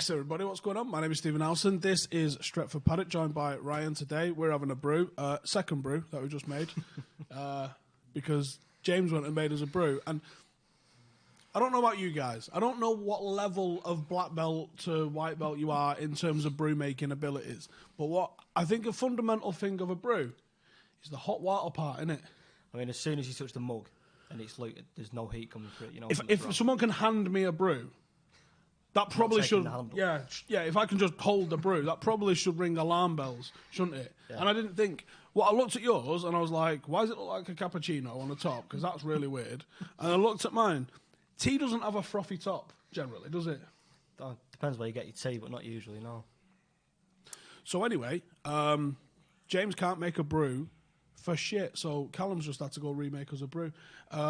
Yes, everybody, what's going on? My name is Stephen Howson. This is Stretford Paddock, joined by Ryan today. We're having a brew, second brew that we just made, because James went and made us a brew. And I don't know about you guys. I don't know what level of black belt to white belt you are in terms of brew making abilities. But what I think a fundamental thing of a brew is the hot water part, innit? I mean, as soon as you touch the mug and it's like there's no heat coming through it, you know. If someone can hand me a brew, that probably should, yeah. If I can just hold the brew, that probably should ring alarm bells, shouldn't it? Yeah. And I didn't think. Well, I looked at yours and I was like, why does it look like a cappuccino on the top? Because that's really weird. And I looked at mine. Tea doesn't have a frothy top generally, does it? Depends where you get your tea, but not usually. No. So anyway, James can't make a brew for shit, so Callum's just had to go remake us a brew. What's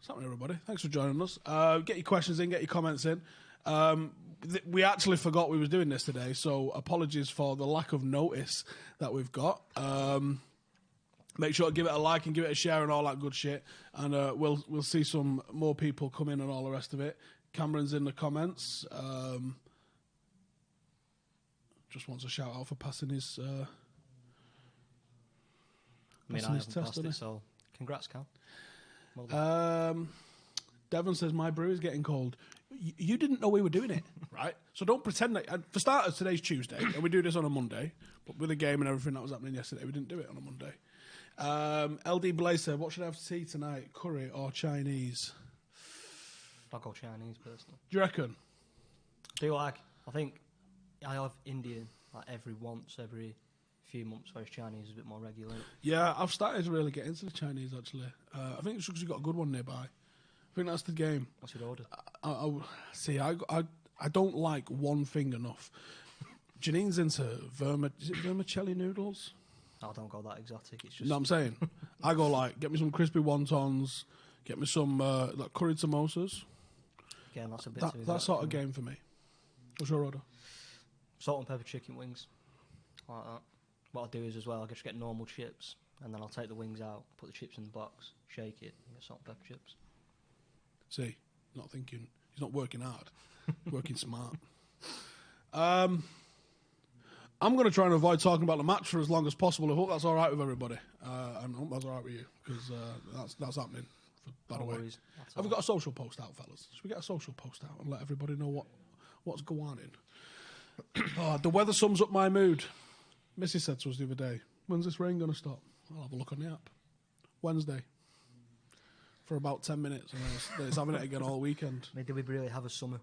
happening, everybody? Thanks for joining us. Get your questions in, get your comments in. We actually forgot we was doing this today, so apologies for the lack of notice that we've got. Make sure to give it a like and give it a share and all that good shit. And we'll see some more people come in and all the rest of it. Cameron's in the comments. Just wants a shout out for passing his. I haven't passed it, so congrats, Cal. Well Devon says my brew is getting cold. You didn't know we were doing it, right? So don't pretend that. For starters, today's Tuesday, and we do this on a Monday. But with the game and everything that was happening yesterday, we didn't do it on a Monday. LD Blaze said, what should I have to tea tonight? Curry or Chinese? I'll go Chinese, personally. Do you reckon? I think I have Indian every few months, whereas Chinese is a bit more regular. Yeah, I've started to really get into the Chinese, actually. I think it's because you've got a good one nearby. I think that's the game. What's your order? I don't like one thing enough. Janine's into vermicelli noodles. I don't go that exotic. It's just... No, I'm saying. I go get me some crispy wontons, get me some curried samosas. Again, that's a bit too that sort of game for me. What's your order? Salt and pepper chicken wings. Like that. What I'll do is as well, I'll just get normal chips, and then I'll take the wings out, put the chips in the box, shake it, and get salt and pepper chips. See, not thinking. He's not working hard. Working smart. I'm going to try and avoid talking about the match for as long as possible. I hope that's all right with everybody. And I hope that's all right with you, because that's happening, by the way. Have we got a social post out, fellas? Should we get a social post out and let everybody know what's going on? The weather sums up my mood. Missy said to us the other day, when's this rain going to stop? I'll have a look on the app. Wednesday. For about 10 minutes. And it's having it again all weekend. I mean, did we really have a summer?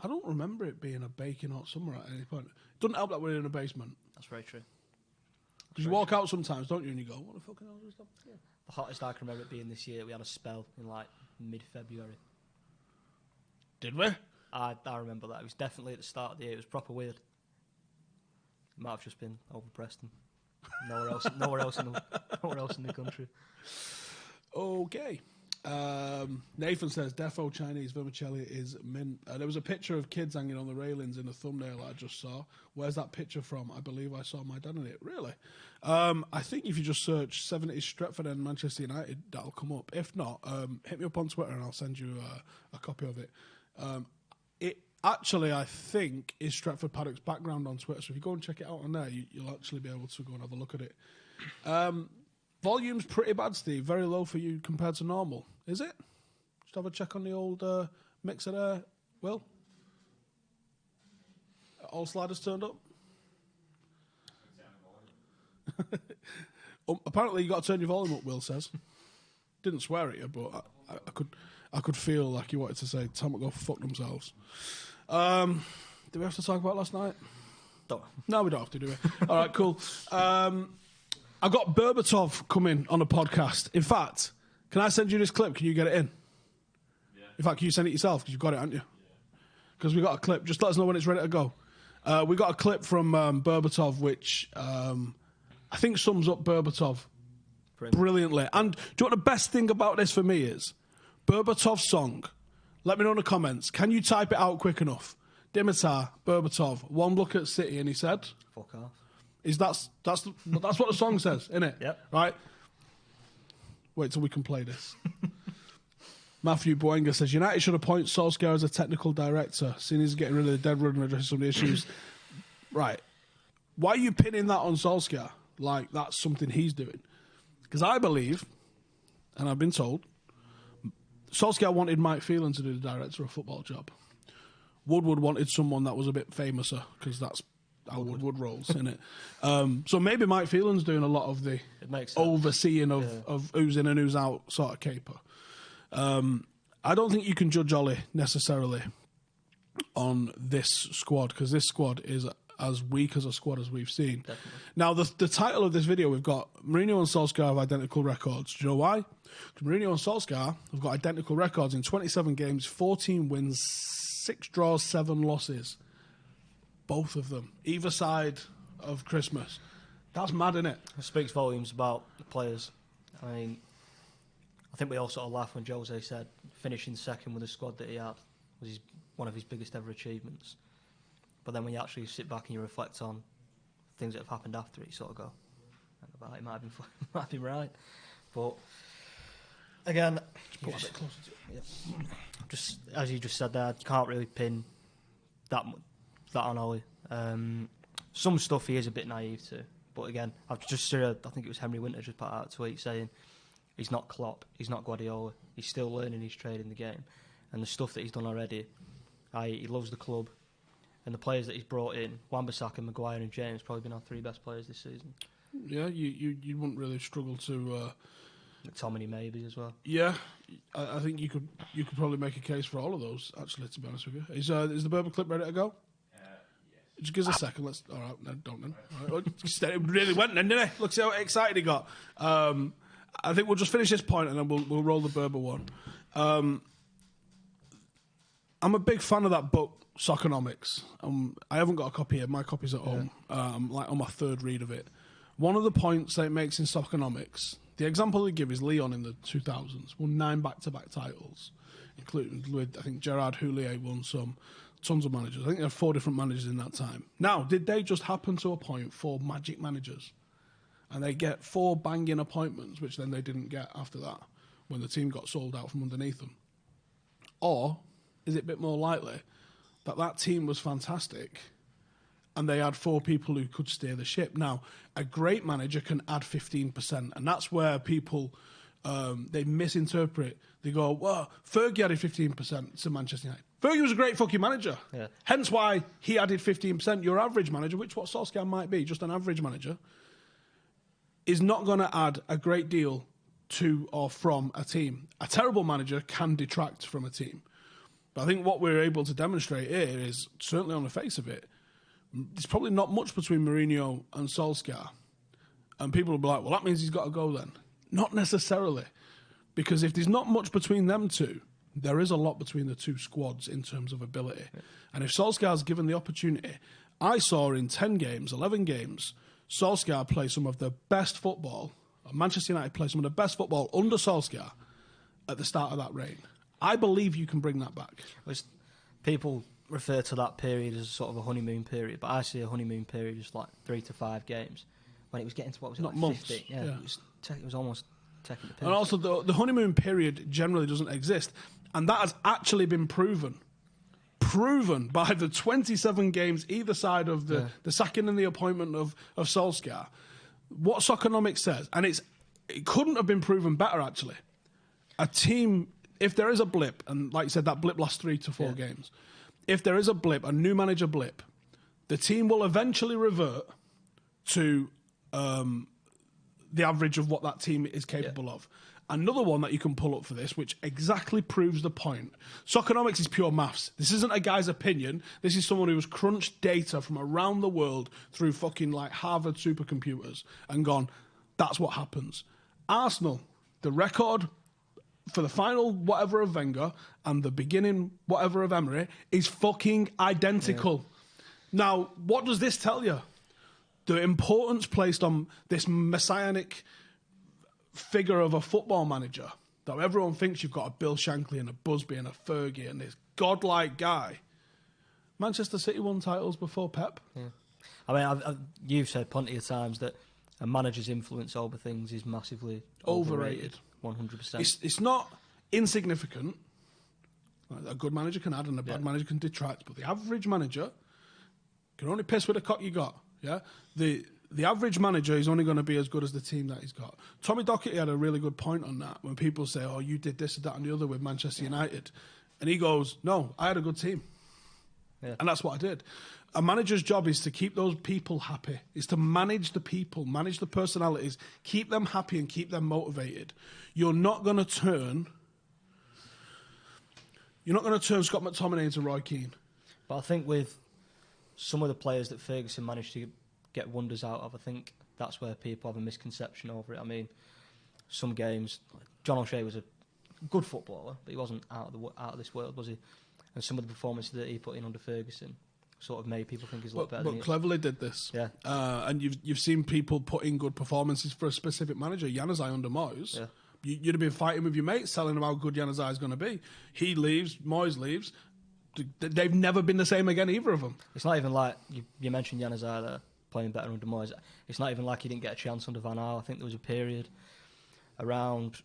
I don't remember it being a baking hot summer at any point. It doesn't help that we're in a basement. That's very true. Because you walk out sometimes, don't you, and you go, what the fucking hell is that? Yeah. The hottest I can remember it being this year, we had a spell in mid-February. Did we? I remember that. It was definitely at the start of the year. It was proper weird. It might have just been over Preston. Nowhere else in the country. Okay. Nathan says, defo Chinese vermicelli is mint. There was a picture of kids hanging on the railings in the thumbnail I just saw. Where's that picture from? I believe I saw my dad in it. Really? I think if you just search 70s Stretford and Manchester United, that'll come up. If not, hit me up on Twitter and I'll send you a copy of it. It actually, I think, is Stretford Paddock's background on Twitter. So if you go and check it out on there, you'll actually be able to go and have a look at it. Volume's pretty bad, Steve. Very low for you compared to normal. Is it? Just have a check on the old mixer there, Will. All sliders turned up? Apparently you got to turn your volume up, Will says. Didn't swear at you, but I could feel like you wanted to say, "Time to go fuck themselves." Do we have to talk about last night? Don't. No, we don't have to, do we? All right, cool. I've got Berbatov coming on a podcast. In fact, can I send you this clip? Can you get it in? Yeah. In fact, can you send it yourself? Because you've got it, haven't you? Because we got a clip. Just let us know when it's ready to go. We got a clip from Berbatov, which I think sums up Berbatov brilliantly. And do you know what the best thing about this for me is? Berbatov's song. Let me know in the comments. Can you type it out quick enough? Dimitar, Berbatov, one look at City, and he said... Fuck off. That's what the song says, isn't it? Yep. Right? Wait till we can play this. Matthew Boenga says United should appoint Solskjaer as a technical director, seeing he's getting rid of the dead run and addressing some of the issues. Right. Why are you pinning that on Solskjaer? Like that's something he's doing? Because I believe, and I've been told, Solskjaer wanted Mike Phelan to do the director of football job. Woodward wanted someone that was a bit famouser, because that's how Woodward rolls, isn't it? So maybe Mike Phelan's doing a lot of the overseeing of who's in and who's out sort of caper. I don't think you can judge Ollie necessarily on this squad, because this squad is as weak as a squad as we've seen. Definitely. Now, the title of this video, we've got Mourinho and Solskjaer have identical records. Do you know why? Mourinho and Solskjaer have got identical records in 27 games, 14 wins, 6 draws, 7 losses. Both of them, either side of Christmas. That's mad, isn't it? It speaks volumes about the players. I mean, I think we all sort of laughed when Jose said finishing second with the squad that he had was one of his biggest ever achievements. But then when you actually sit back and you reflect on things that have happened after it, you sort of go, it might have been right. But again, just as you just said there, I can't really pin that on Ollie. Some stuff he is a bit naive to. But again, I've just heard, I think it was Henry Winter just put out a tweet saying he's not Klopp, he's not Guardiola, he's still learning his trade in the game. And the stuff that he's done already, he loves the club. And the players that he's brought in, Wan-Bissaka, Maguire and James, probably been our 3 best players this season. Yeah, you wouldn't really struggle to... McTominay maybe as well. Yeah, I think you could probably make a case for all of those, actually, to be honest with you. Is the Berber clip ready to go? Yes. Just give us a second. All right, no, don't then. All right. It really went then, didn't it? Look, see how excited he got. I think we'll just finish this point and then we'll roll the Berber one. I'm a big fan of that book, Soccernomics. I haven't got a copy here. My copy's at home. Like on my 3rd read of it. One of the points that it makes in Soccernomics, the example they give is Lyon in the 2000s, won 9 back-to-back titles, including with, I think, Gerard Houllier won some, tons of managers. I think there are 4 different managers in that time. Now, did they just happen to appoint 4 magic managers? And they get 4 banging appointments, which then they didn't get after that, when the team got sold out from underneath them? Or is it a bit more likely that team was fantastic and they had 4 people who could steer the ship? Now, a great manager can add 15%, and that's where people, they misinterpret. They go, well, Fergie added 15% to Manchester United. Fergie was a great fucking manager. Yeah. Hence why he added 15%. Your average manager, which what Solskjaer might be, just an average manager, is not going to add a great deal to or from a team. A terrible manager can detract from a team. But I think what we're able to demonstrate here is, certainly on the face of it, there's probably not much between Mourinho and Solskjaer. And people will be like, well, that means he's got to go then. Not necessarily. Because if there's not much between them two, there is a lot between the 2 squads in terms of ability. Yeah. And if Solskjaer's given the opportunity, I saw in 10 games, 11 games, Solskjaer play some of the best football, Manchester United play some of the best football under Solskjaer at the start of that reign. I believe you can bring that back. People refer to that period as sort of a honeymoon period, but I see a honeymoon period as like 3 to 5 games. When it was getting to what was it, not like months. 50? Yeah. It was almost taking the piss. And also, the honeymoon period generally doesn't exist, and that has actually been proven by the 27 games either side of the sacking and the appointment of Solskjaer. What Soccernomics says, and it couldn't have been proven better actually. A team, if there is a blip, and like you said, that blip lasts 3 to 4 games. If there is a blip, a new manager blip, the team will eventually revert to the average of what that team is capable of. Another one that you can pull up for this, which exactly proves the point. Soccernomics is pure maths. This isn't a guy's opinion. This is someone who has crunched data from around the world through fucking like Harvard supercomputers and gone, that's what happens. Arsenal, the record for the final whatever of Wenger and the beginning whatever of Emery is fucking identical. Now, what does this tell you? The importance placed on this messianic figure of a football manager, that everyone thinks you've got a Bill Shankly and a Busby and a Fergie and this godlike guy. Manchester City won titles before Pep. Yeah. I mean, you've said plenty of times that a manager's influence over things is massively overrated. 100%. It's not. insignificant. A good manager can add and a bad manager can detract, but the average manager can only piss with the cock you got. Yeah, the average manager is only going to be as good as the team that he's got. Tommy Docherty had a really good point on that when people say, "Oh, you did this, that, and the other with Manchester United," and he goes, "No, I had a good team, and that's what I did." A manager's job is to keep those people happy, is to manage the people, manage the personalities, keep them happy and keep them motivated. You're not going to turn Scott McTominay into Roy Keane. But I think with some of the players that Ferguson managed to get wonders out of, I think that's where people have a misconception over it. I mean, some games, John O'Shea was a good footballer, but he wasn't out of this world, was he? And some of the performances that he put in under Ferguson sort of made people think he's a lot better. But cleverly did this, and you've seen people put in good performances for a specific manager. Januzaj under Moyes, you'd have been fighting with your mates, telling them how good Januzaj is going to be. He leaves, Moyes leaves. They've never been the same again, either of them. It's not even like you mentioned Januzaj there playing better under Moyes. It's not even like he didn't get a chance under Van Gaal. I think there was a period around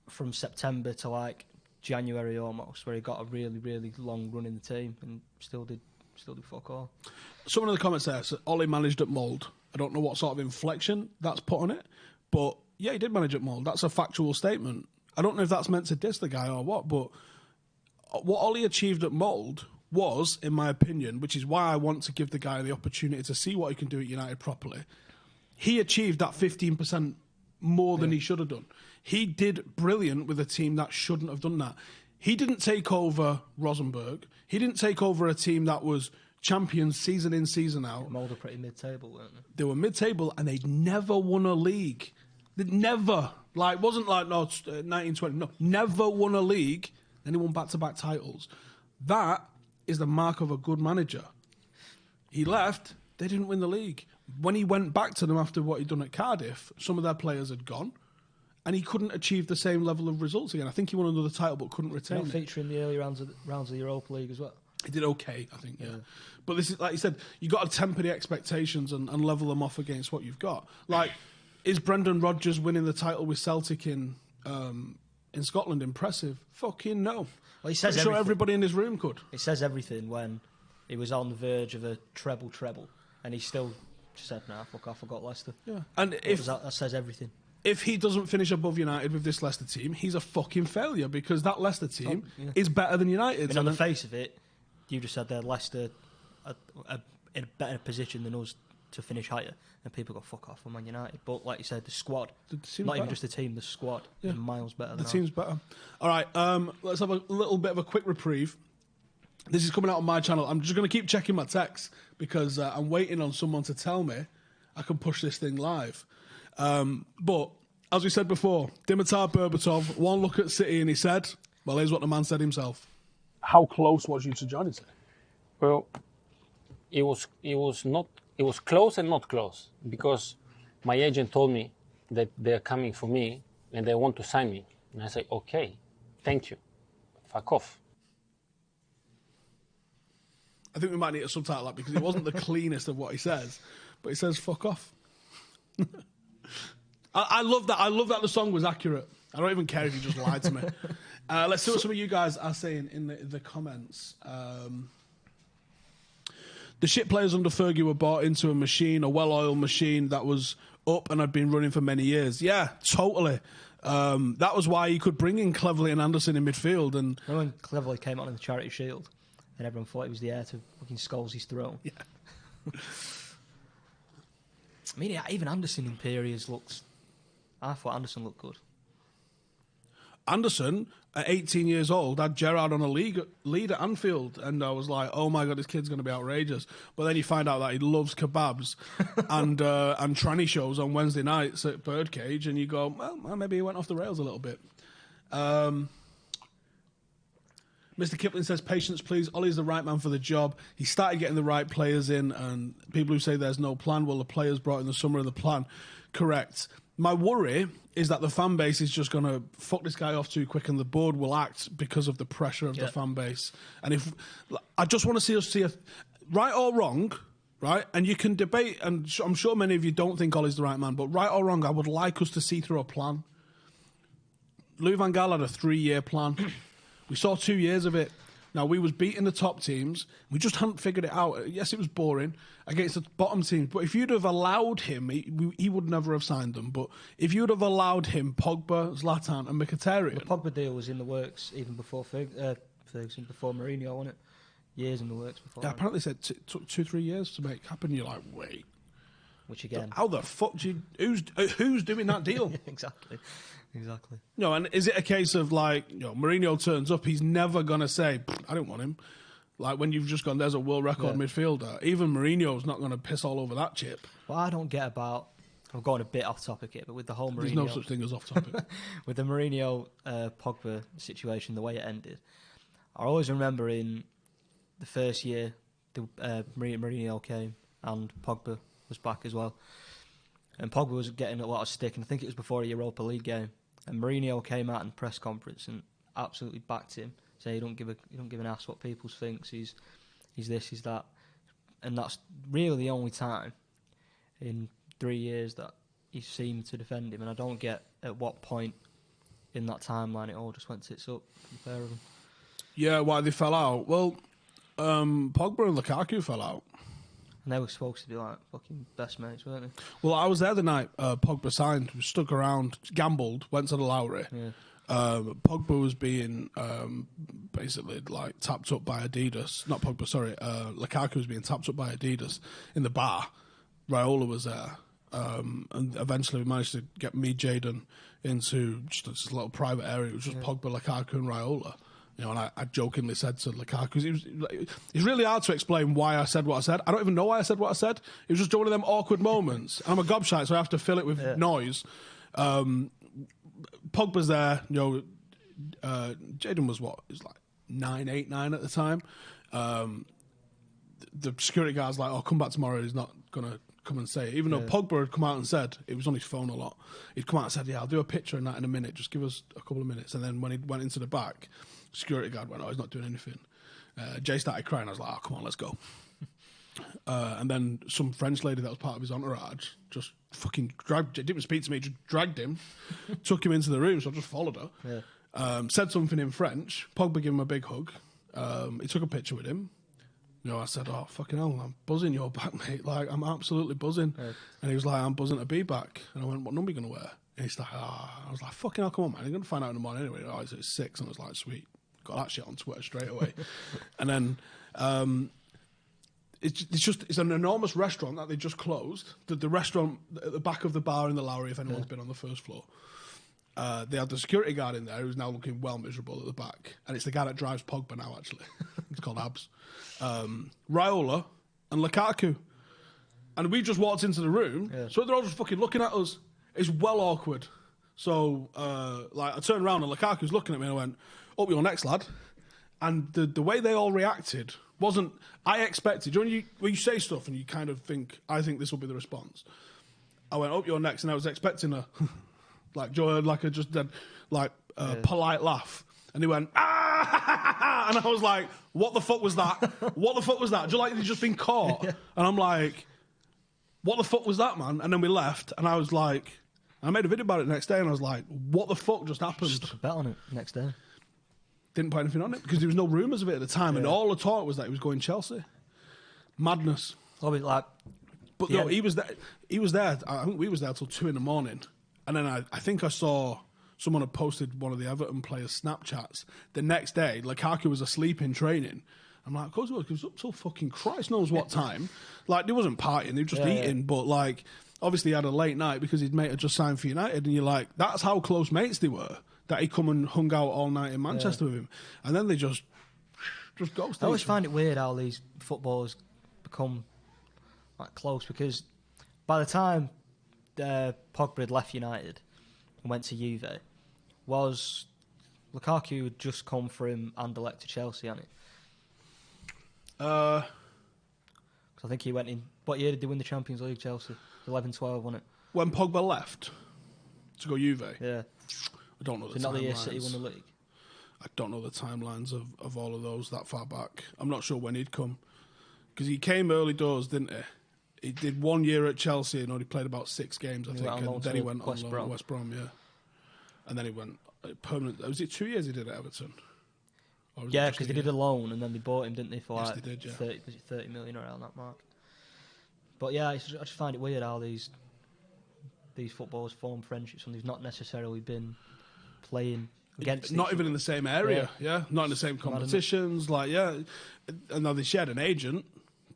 from September to like January almost where he got a really, really long run in the team and still did fuck all. Someone in the comments there said Ollie managed at Mould. I don't know what sort of inflection that's put on it, but yeah, he did manage at Mould. That's a factual statement. I don't know if that's meant to diss the guy or what, but what Ollie achieved at Mould was, in my opinion, which is why I want to give the guy the opportunity to see what he can do at United properly, he achieved that 15% more than he should have done. He did brilliant with a team that shouldn't have done that. He didn't take over Rosenborg. He didn't take over a team that was champions season in, season out. Mould were pretty mid-table, weren't they? They were mid-table and they'd never won a league. They'd never. Like, wasn't like, 1920. No, never won a league. Then he won back-to-back titles. That is the mark of a good manager. He left. They didn't win the league. When he went back to them after what he'd done at Cardiff, some of their players had gone. And he couldn't achieve the same level of results again. I think he won another title but couldn't retain it. Featuring the early rounds of the Europa League as well. He did okay, I think, yeah. But this is, like you said, you've got to temper the expectations and level them off against what you've got. Like, is Brendan Rodgers winning the title with Celtic in Scotland impressive? Fucking no. Well, he says I'm sure everybody in this room could. He says everything when he was on the verge of a treble, and he still said, "Nah, fuck off, I got Leicester." Yeah, and that says everything. If he doesn't finish above United with this Leicester team, he's a fucking failure because that Leicester team is better than United. And on the face of it, you just said that Leicester are in a better position than us to finish higher, and people go, fuck off, I'm Man United. But like you said, the squad, not even just the team, the squad is miles better than the team's better. All right, let's have a little bit of a quick reprieve. This is coming out on my channel. I'm just going to keep checking my texts because I'm waiting on someone to tell me I can push this thing live. But, as we said before, Dimitar Berbatov, one look at City and he said, well, here's what the man said himself. How close was you to joining City? Well, it was close and not close because my agent told me that they're coming for me and they want to sign me. And I said, okay, thank you. Fuck off. I think we might need a subtitle that because it wasn't the cleanest of what he says, but he says, fuck off. I love that. I love that the song was accurate. I don't even care if you just lied to me. Let's see what some of you guys are saying in the comments. The shit players under Fergie were bought into a machine, a well-oiled machine that was up and had been running for many years. Yeah, totally. That was why he could bring in Cleverley and Anderson in midfield. And when Cleverley came out in the Charity Shield, and everyone thought he was the heir to fucking Scholes' throne. Yeah. I mean, even Anderson in periods looks... I thought Anderson looked good. Anderson, at 18 years old, had Gerrard on a lead at Anfield, and I was like, oh my God, this kid's going to be outrageous. But then you find out that he loves kebabs and tranny shows on Wednesday nights at Birdcage, and you go, well, maybe he went off the rails a little bit. Mr. Kipling says, patience, please. Ollie's the right man for the job. He started getting the right players in, and people who say there's no plan, well, the players brought in the summer of the plan. Correct. My worry is that the fan base is just going to fuck this guy off too quick and the board will act because of the pressure of the fan base. And if I just want to see us see a right or wrong, right? And you can debate, and I'm sure many of you don't think Ollie's the right man, but right or wrong, I would like us to see through a plan. Louis van Gaal had a 3-year plan. We saw 2 years of it. Now, we was beating the top teams. We just hadn't figured it out. Yes, it was boring against the bottom teams. But if you'd have allowed him, he would never have signed them. But if you'd have allowed him, Pogba, Zlatan and Mkhitaryan... The Pogba deal was in the works even before Ferguson, before Mourinho, wasn't it? Years in the works before. Yeah, apparently said it took 2-3 years to make happen. You're like, wait. Which again... How the fuck do you... Who's doing that deal? Exactly. No, and is it a case of like, Mourinho turns up, he's never going to say, I don't want him. Like when you've just gone, there's a world record midfielder. Even Mourinho's not going to piss all over that chip. What I don't get about, I'm going a bit off topic here, but with the whole Mourinho... There's no such thing as off topic. With the Mourinho Pogba situation, the way it ended, I always remember in the first year, Mourinho came and Pogba was back as well. And Pogba was getting a lot of stick, and I think it was before a Europa League game. And Mourinho came out in press conference and absolutely backed him, saying he don't give an ass what people think. He's this, he's that, and that's really the only time in 3 years that he seemed to defend him. And I don't get at what point in that timeline it all just went tits up for the pair of them. Yeah, why they fell out? Well, Pogba and Lukaku fell out. And they were supposed to be like fucking best mates, weren't they? Well, I was there the night Pogba signed, stuck around, gambled, went to the Lowry. Yeah. Pogba was being basically like tapped up by Adidas. Not Pogba, sorry. Lukaku was being tapped up by Adidas in the bar. Raiola was there. And eventually we managed to get me, Jayden, into just a little private area. It was just Pogba, Lukaku and Raiola. And I jokingly said to Lukaku, it's really hard to explain why I said what I said. I don't even know why I said what I said. It was just one of them awkward moments. And I'm a gobshite, so I have to fill it with noise. Pogba's there. Jayden was what? He was like 8, 9 at the time. The security guard's like, come back tomorrow. He's not going to come and say it. Even though Pogba had come out and said, it was on his phone a lot, he'd come out and said, I'll do a picture in that in a minute. Just give us a couple of minutes. And then when he went into the back, security guard went, he's not doing anything. Jay started crying. I was like, come on, let's go. And then some French lady that was part of his entourage just fucking dragged, didn't even speak to me, just dragged him, took him into the room, so I just followed her. Yeah. Said something in French. Pogba gave him a big hug. He took a picture with him. I said, fucking hell, I'm buzzing you're back, mate. Like, I'm absolutely buzzing. Yeah. And he was like, I'm buzzing to be back. And I went, what number are you going to wear? And he's like, I was like, fucking hell, come on, man. You're going to find out in the morning anyway. It's 6. And I was like, sweet. Got that shit on Twitter straight away. And then it's an enormous restaurant that they just closed. The restaurant at the back of the bar in the Lowry, if anyone's been on the first floor. They had the security guard in there who's now looking well miserable at the back. And it's the guy that drives Pogba now, actually. It's called Abs. Raiola and Lukaku. And we just walked into the room, so they're all just fucking looking at us. It's well awkward. So, I turned around and Lukaku's looking at me and I went, up your next, lad. And the way they all reacted wasn't... I expected... when you say stuff and you kind of think, I think this will be the response. I went, up your next, and I was expecting a... polite laugh. And he went, ah! And I was like, what the fuck was that? What the fuck was that? Just like he'd just been caught. And I'm like, what the fuck was that, man? And then we left, and I was like... I made a video about it the next day, and I was like, what the fuck just happened? Just took a bet on it next day. Didn't put anything on it, because there was no rumours of it at the time, and all the talk was that he was going Chelsea. Madness. But no, he was there. He was there. I think we was there till 2 a.m. And then I think I saw someone had posted one of the Everton players' Snapchats. The next day, Lukaku was asleep in training. I'm like, he was up till fucking Christ knows what time. He wasn't partying, they were just eating. But obviously he had a late night because his mate had just signed for United. And you're like, that's how close mates they were, that he come and hung out all night in Manchester with him. And then they just ghosted. I always find it weird how these footballers become close, because by the time Pogba had left United and went to Juve, was Lukaku had just come from Anderlecht to Chelsea, hadn't he? Because I think he went in... What year did they win the Champions League, Chelsea? 11-12, wasn't it? When Pogba left to go Juve? Yeah. I don't know the timelines. Not the year City won the league? I don't know the timelines of all of those that far back. I'm not sure when he'd come. Because he came early doors, didn't he? He did 1 year at Chelsea and only played about 6 games, I think. And then he went on loan to West Brom, yeah. And then he went permanent. Was it 2 years he did at Everton? Or was it Yeah, just because a they did year? a loan and then they bought him, didn't they, for Yes, like they did, yeah. 30 million around that mark. But yeah, I just find it weird how these footballers form friendships when they've not necessarily been playing against Not each even in the same area, yeah. Not in the same Mad, isn't it? competitions, like, yeah. And now they shared an agent,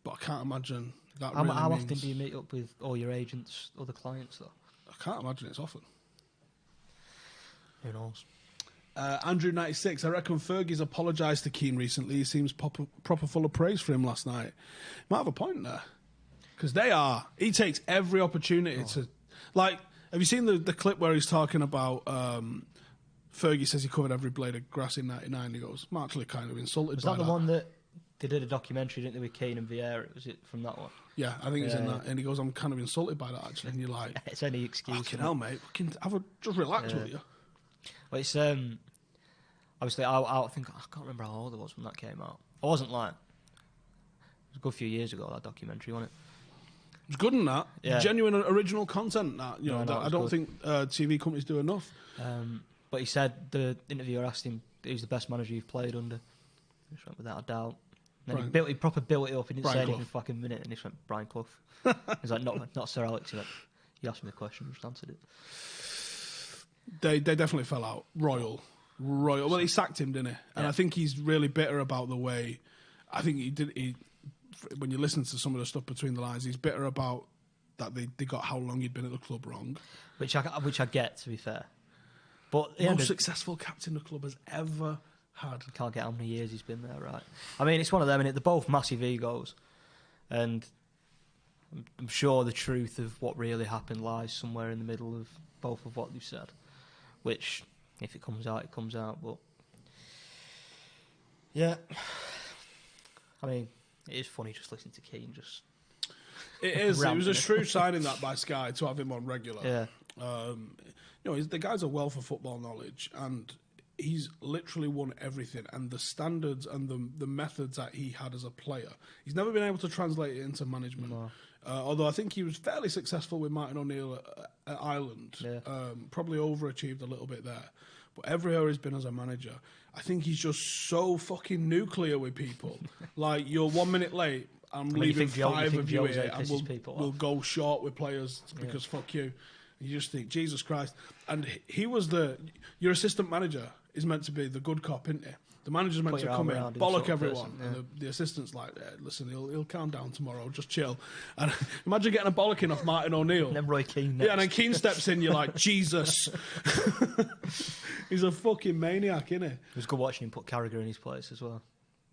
but I can't imagine that How, really how means... often do you meet up with all your agents, other clients, though? I can't imagine it's often. Who knows? Andrew96, I reckon Fergie's apologised to Keane recently. He seems proper full of praise for him last night. Might have a point there. Because he takes every opportunity to... Like, have you seen the clip where he's talking about... Fergie says he covered every blade of grass in '99. He goes, I'm actually kind of insulted Was by that the one that they did a documentary, didn't they, with Keane and Vieira? Was it from that one? Yeah, I think it's in Yeah. that. And he goes, I'm kind of insulted by that, actually. And you're like, It's any excuse. fucking isn't it? hell, mate. Just relax, will you? Well, it's obviously I think I can't remember how old I was when that came out. I wasn't like it was a good few years ago, that documentary, wasn't it? It's good in that. Yeah. Genuine original content. That No, that it I was don't good. think TV companies do enough. But he said the interviewer asked him who's the best manager you've played under. He just went, without a doubt. And then he proper built it up. He didn't Brian say anything Clough. for like a minute, and he just went Brian Clough. He's like not Sir Alex. He went, you asked me the question, I just answered it. They definitely fell out. Royal. Well, he sacked him, didn't he? And Yeah. I think he's really bitter about the way. I think when you listen to some of the stuff between the lines, he's bitter about that they got how long he'd been at the club wrong. Which I get, to be fair. But Most successful captain the club has ever had. can't get how many years he's been there, right? I mean, it's one of them, and they're both massive egos, and I'm sure the truth of what really happened lies somewhere in the middle of both of what they've said. Which, if it comes out, it comes out. But yeah, I mean, it is funny just listening to Keane just. It is. It was a Ramping. shrewd signing that by Sky to have him on regular. Yeah. The guy's a wealth of football knowledge, and he's literally won everything. And the standards and the methods that he had as a player, he's never been able to translate it into management. No. Although I think he was fairly successful with Martin O'Neill at Ireland. Yeah. Probably overachieved a little bit there. But everywhere he's been as a manager, I think he's just so fucking nuclear with people. Like, you're 1 minute late, I'm mean, leaving you think 5 of you Jose here, and pisses people we'll off? go short with players because fuck you. And you just think, Jesus Christ. And he was your assistant manager is meant to be the good cop, isn't he? The manager's meant Put to your come arm in, around him bollock sort of everyone. person, And the assistant's like, listen, he'll calm down tomorrow, just chill. And imagine getting a bollocking off Martin O'Neill. And then Roy Keane next. Yeah, and then Keane steps in, you're like, Jesus. He's a fucking maniac, isn't he? It was good watching him put Carragher in his place as well.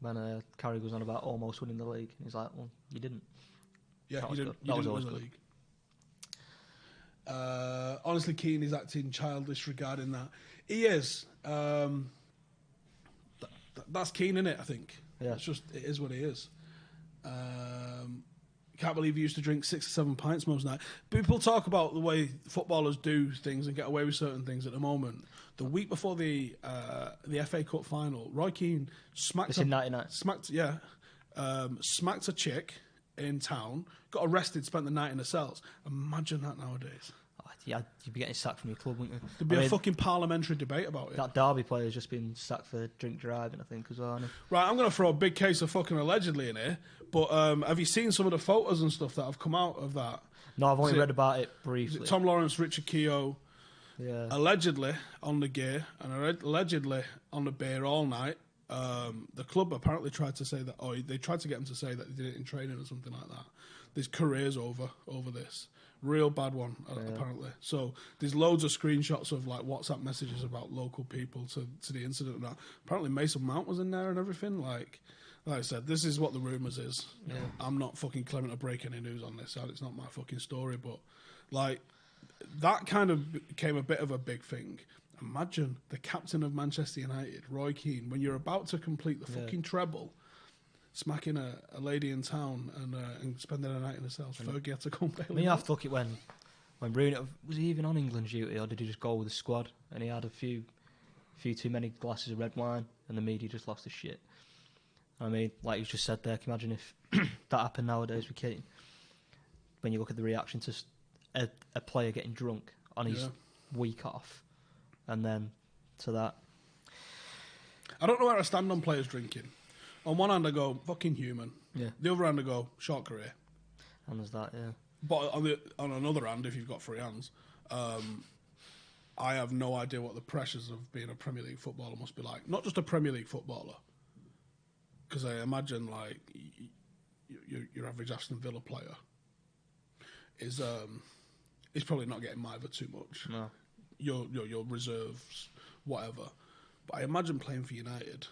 When Carragher was on about almost winning the league, and he's like, well, you didn't. Yeah, That you was didn't, good. That was win always the good. league. Honestly, Keane is acting childish regarding that. He is. That's Keane, innit, I think. Yeah. It is what he is. Can't believe he used to drink 6 or 7 pints most nights. People talk about the way footballers do things and get away with certain things at the moment. The week before the FA Cup final, Roy Keane smacked It's in 99. smacked a chick in town, got arrested, spent the night in the cells. Imagine that nowadays. Oh, yeah, you'd be getting sacked from your club, wouldn't you? There'd be a fucking parliamentary debate about it. That Derby player's just been sacked for drink driving, I think, as well. Hasn't Right, I'm going to throw a big case of fucking allegedly in here, but have you seen some of the photos and stuff that have come out of that? he? No, I've only Is it- read about it Is briefly. it Tom Lawrence, Richard Keogh, Yeah. allegedly on the gear and allegedly on the beer all night? The club apparently tried to say that, they tried to get him to say that they did it in training or something like that. There's careers over this. Real bad one, apparently. So there's loads of screenshots of like WhatsApp messages about local people to the incident and that. Apparently Mason Mount was in there and everything. Like I said, this is what the rumours is. You know, I'm not fucking claiming to break any news on this. It's not my fucking story, but like that kind of became a bit of a big thing. Imagine the captain of Manchester United, Roy Keane, when you're about to complete the fucking treble, smacking a lady in town and spending a night in the cells. Fergie had to go and bail I mean, him you out. have to look at when Bruno was he even on England duty, or did he just go with the squad? And he had a few too many glasses of red wine, and the media just lost his shit. I mean, like you just said there, can you imagine if that happened nowadays with Keane? When you look at the reaction to a player getting drunk on his week off, and then to that. I don't know where I stand on players drinking. On one hand, I go, fucking human. Yeah. The other hand, I go, short career. And there's that, yeah. But on another hand, if you've got 3 hands, I have no idea what the pressures of being a Premier League footballer must be like. Not just a Premier League footballer, because I imagine like your average Aston Villa player is probably not getting mithered too much. No. Your reserves, whatever. But I imagine playing for United.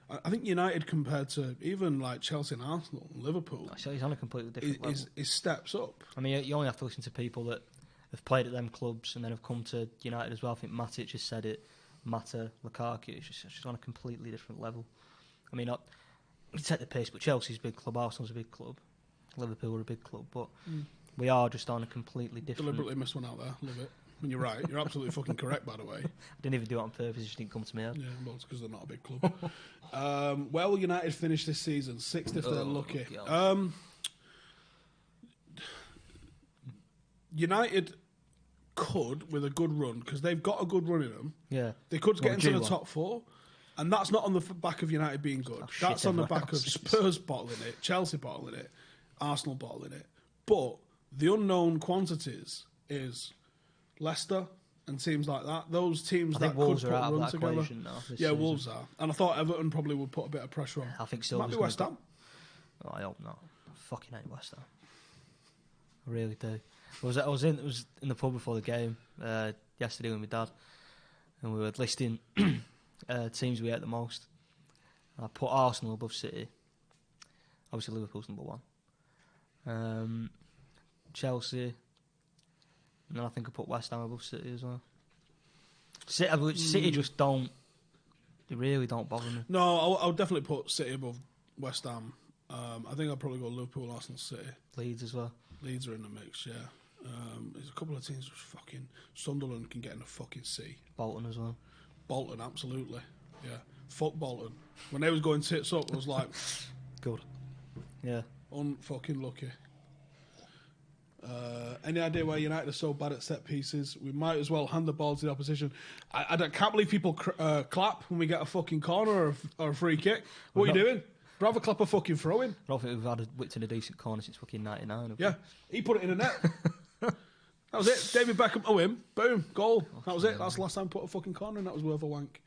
I think United compared to even like Chelsea and Arsenal and Liverpool, So he's on a completely different level. is steps up. I mean, you only have to listen to people that have played at them clubs and then have come to United as well. I think Matic has said it. Mata, Lukaku, it's just on a completely different level. I mean, you take the piss, but Chelsea's a big club, Arsenal's a big club, Liverpool are a big club, but we are just on a completely different... Deliberately missed one out there. Love it. I mean, you're right. You're absolutely fucking correct, by the way. I didn't even do it on purpose, it just didn't come to me head. Yeah, well, it's because they're not a big club. Where will United finish this season? 6th if they're lucky. United could, with a good run, because they've got a good run in them. Yeah. They could get into the top 4. And that's not on the back of United being good. That's on the back of Spurs bottling it, Chelsea bottling it, Arsenal bottling it. But the unknown quantities is Leicester and teams like that. Those teams that Wolves could put are out a run of that together. equation now. Yeah, season. Wolves are. And I thought Everton probably would put a bit of pressure on. I think Might Silva's be West Ham. Oh, I hope not. I fucking hate West Ham. I really do. I was in the pub before the game yesterday with my dad, and we were listing teams we hate the most. And I put Arsenal above City. Obviously, Liverpool's number 1. Chelsea. And then I think I put West Ham above City as well. City just don't... They really don't bother me. No, I'll definitely put City above West Ham. I think I'll probably go Liverpool, Arsenal, City. Leeds as well. Leeds are in the mix, yeah. There's a couple of teams which fucking... Sunderland can get in the fucking sea. Bolton as well. Bolton, absolutely. Yeah. Fuck Bolton. When they was going tits up, I was like... Good. Yeah. Unfucking lucky. Any idea why United are so bad at set pieces? We might as well hand the ball to the opposition. I can't believe people clap when we get a fucking corner or a free kick. What are you doing? Rather clap a fucking throw in. I don't think we've had a whipped in a decent corner since fucking 99. Yeah, he put it in the net. That was it. David Beckham, him. Boom, goal. That was it. That's the last time I put a fucking corner in. That was worth a wank.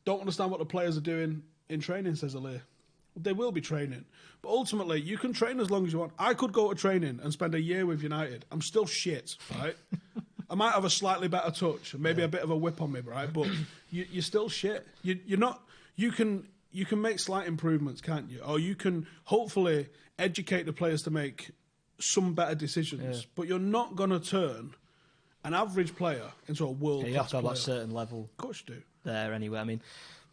Don't understand what the players are doing in training, says Alir. They will be training. But ultimately, you can train as long as you want. I could go to training and spend a year with United. I'm still shit, right? I might have a slightly better touch, maybe a bit of a whip on me, right? But you're still shit. You're not. You can make slight improvements, can't you? Or you can hopefully educate the players to make some better decisions. Yeah. But you're not going to turn an average player into a world class player. You have to have that certain level. Of course you do. There anyway. I mean,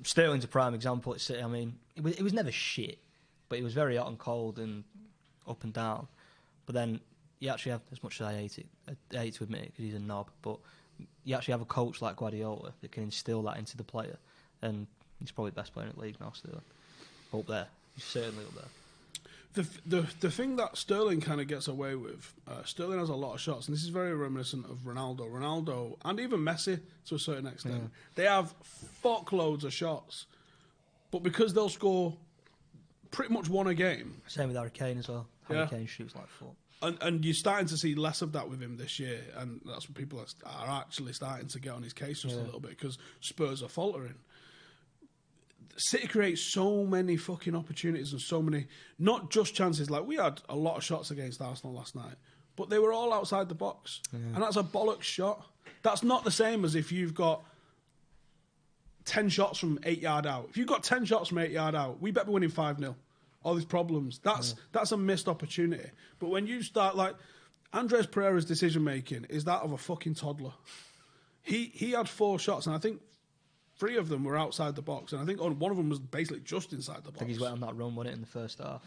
Sterling's a prime example at City. I mean, it was never shit, but it was very hot and cold and up and down. But then you actually have, as much as I hate to admit it because he's a knob, but you actually have a coach like Guardiola that can instill that into the player, and he's probably the best player in the league now. Still, up there, he's certainly up there. The thing that Sterling kind of gets away with, Sterling has a lot of shots, and this is very reminiscent of Ronaldo, and even Messi to a certain extent. Yeah. They have fuckloads of shots, but because they'll score pretty much one a game. Same with Harry Kane as well. Harry Kane shoots like fuck. And you're starting to see less of that with him this year, and that's what people are actually starting to get on his case just a little bit, because Spurs are faltering. City creates so many fucking opportunities and so many, not just chances. Like, we had a lot of shots against Arsenal last night, but they were all outside the box. And that's a bollocks shot. That's not the same as if you've got 10 shots from 8 yard out. If you've got 10 shots from 8 yard out, we better be winning 5-0. All these problems. That's a missed opportunity. But when you start, like, Andres Pereira's decision making is that of a fucking toddler. He had 4 shots, and I think 3 of them were outside the box, and I think one of them was basically just inside the box. I think he's went on that run, wasn't it, in the first half?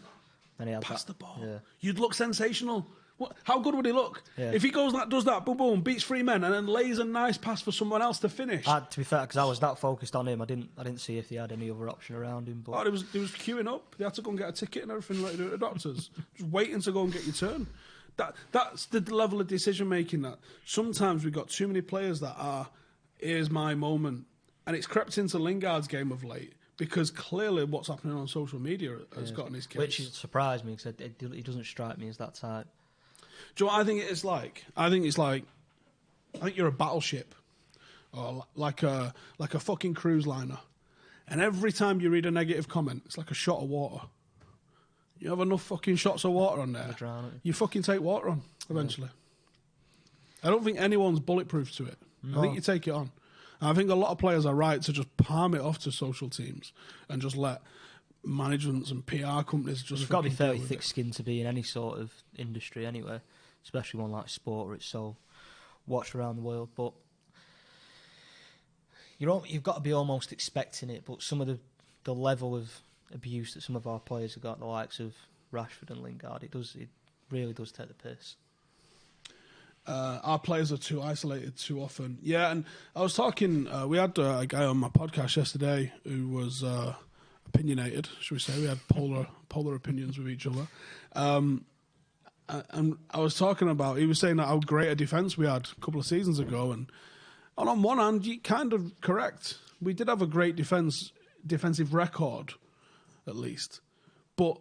And he had Pass the ball. Yeah. You'd look sensational. How good would he look? Yeah. If he goes and does that, boom, boom, beats 3 men, and then lays a nice pass for someone else to finish. To be fair, because I was that focused on him, I didn't see if he had any other option around him. But There was queuing up. They had to go and get a ticket and everything like they do at the doctors. Just waiting to go and get your turn. That's the level of decision making that sometimes we've got too many players that are, here's my moment. And it's crept into Lingard's game of late because clearly what's happening on social media has gotten his case. Which surprised me because he doesn't strike me as that type. Do you know what I think it is like? I think you're a battleship or like a fucking cruise liner. And every time you read a negative comment, it's like a shot of water. You have enough fucking shots of water on there, you fucking take water on eventually. Yeah. I don't think anyone's bulletproof to it. No. I think you take it on. And I think a lot of players are right to just palm it off to social teams and just let managements and PR companies just. You've got to be fairly thick-skinned to be in any sort of industry anyway, especially one like sport where it's so watched around the world. But you've got to be almost expecting it. But some of the level of abuse that some of our players have got, the likes of Rashford and Lingard, it really does take the piss. Our players are too isolated too often. Yeah, and I was talking, we had a guy on my podcast yesterday who was opinionated, should we say. We had polar opinions with each other. And I was talking about, he was saying that how great a defence we had a couple of seasons ago. And on one hand, you're kind of correct. We did have a great defensive record, at least. But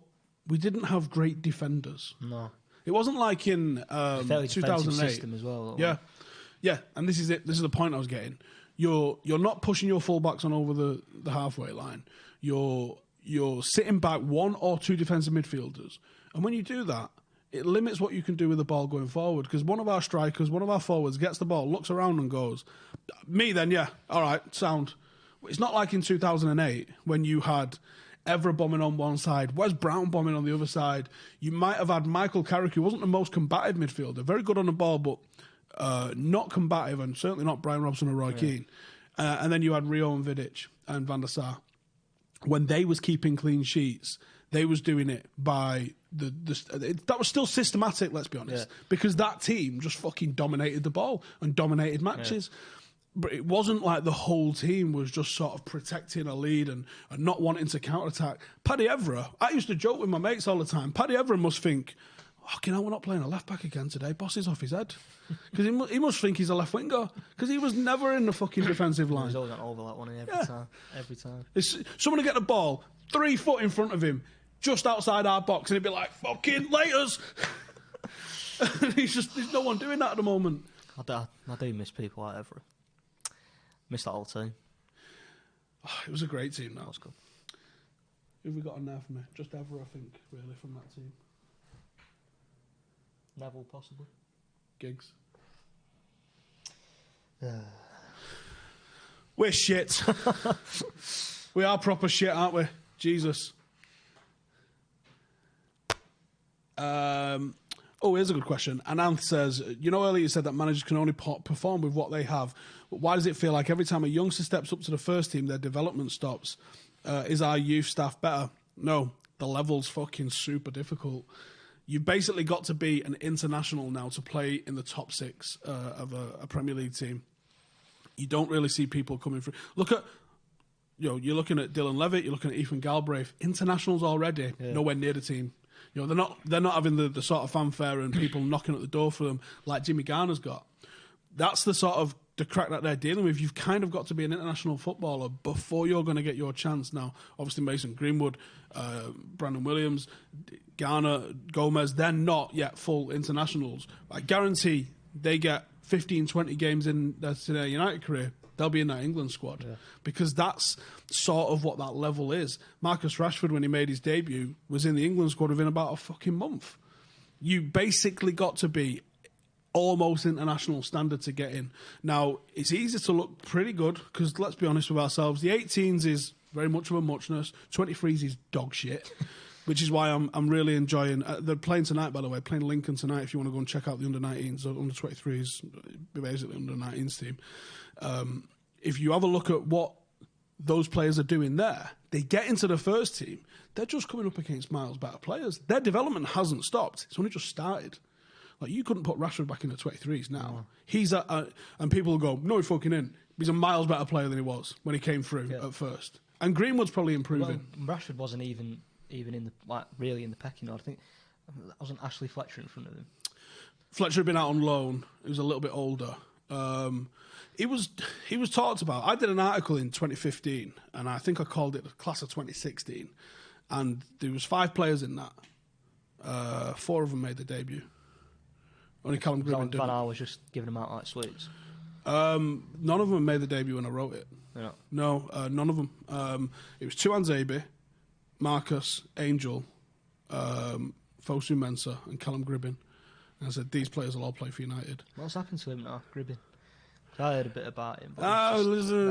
we didn't have great defenders. No. It wasn't like in 2008 system as well. Yeah, and this is it. This is the point I was getting. You're not pushing your fullbacks on over the halfway line. You're sitting back one or two defensive midfielders, and when you do that, it limits what you can do with the ball going forward. Because one of our strikers, one of our forwards, gets the ball, looks around, and goes, "Me then, yeah, all right, sound." It's not like in 2008 when you had Evra bombing on one side, Wes Brown bombing on the other side. You might have had Michael Carrick, who wasn't the most combative midfielder, very good on the ball, but not combative, and certainly not Brian Robson or Roy Keane. And then you had Rio and Vidic and Van der Sar. When they was keeping clean sheets, they was doing it by that was still systematic, let's be honest, because that team just fucking dominated the ball and dominated matches. Yeah. But it wasn't like the whole team was just sort of protecting a lead and not wanting to counter-attack. Paddy Evra, I used to joke with my mates all the time, Paddy Evra must think, fucking hell, we're not playing a left-back again today. Boss is off his head. Because he must think he's a left winger. Because he was never in the fucking defensive line. He's always on overlap one every time. Someone to get the ball 3 foot in front of him, just outside our box, and he'd be like, fucking laters. There's no one doing that at the moment. I do miss people like Evra. Miss that whole team. Oh, it was a great team. That was good. Who have we got on there for me? Just Evra, I think, really, from that team. Neville, possibly. Giggs. We're shit. We are proper shit, aren't we? Jesus. Here's a good question. Ananth says, earlier you said that managers can only perform with what they have. But why does it feel like every time a youngster steps up to the first team, their development stops? Is our youth staff better? No, the level's fucking super difficult. You've basically got to be an international now to play in the top 6 of a Premier League team. You don't really see people coming through. Look at, you're looking at Dylan Levitt, you're looking at Ethan Galbraith. Internationals already, nowhere near the team. They're not having the sort of fanfare and people knocking at the door for them like Jimmy Garner's got. That's the sort of the crack that they're dealing with. You've kind of got to be an international footballer before you're going to get your chance. Now, obviously Mason Greenwood, Brandon Williams, Garner, Gomez, they're not yet full internationals. I guarantee they get 15, 20 games in their United career. They'll be in that England squad because that's sort of what that level is. Marcus Rashford, when he made his debut, was in the England squad within about a fucking month. You basically got to be almost international standard to get in. Now, it's easy to look pretty good because, let's be honest with ourselves, the 18s is very much of a muchness. 23s is dog shit, which is why I'm really enjoying. They're playing tonight, by the way, playing Lincoln tonight. If you want to go and check out the under-19s or under-23s, basically under-19s team. If you have a look at what those players are doing there, they get into the first team, they're just coming up against miles better players. Their development hasn't stopped. It's only just started. Like, you couldn't put Rashford back in the 23s now. He's and people will go, no, he fucking in. He's a miles better player than he was when he came through at first. And Greenwood's probably improving. Well, Rashford wasn't even in the really in the pecking order. I think wasn't Ashley Fletcher in front of him. Fletcher had been out on loan. He was a little bit older. He was talked about. I did an article in 2015, and I think I called it the class of 2016. And there was 5 players in that. 4 of them made their debut. Only Callum Gribben didn't. Van Gaal was just giving them out like sweets. None of them made the debut when I wrote it. Yeah. No, none of them. It was Tuanzebe, Marcus, Angel, Fosu Mensah, and Callum Gribben. And I said, these players will all play for United. What's happened to him now, Gribben? I heard a bit about him. Listen.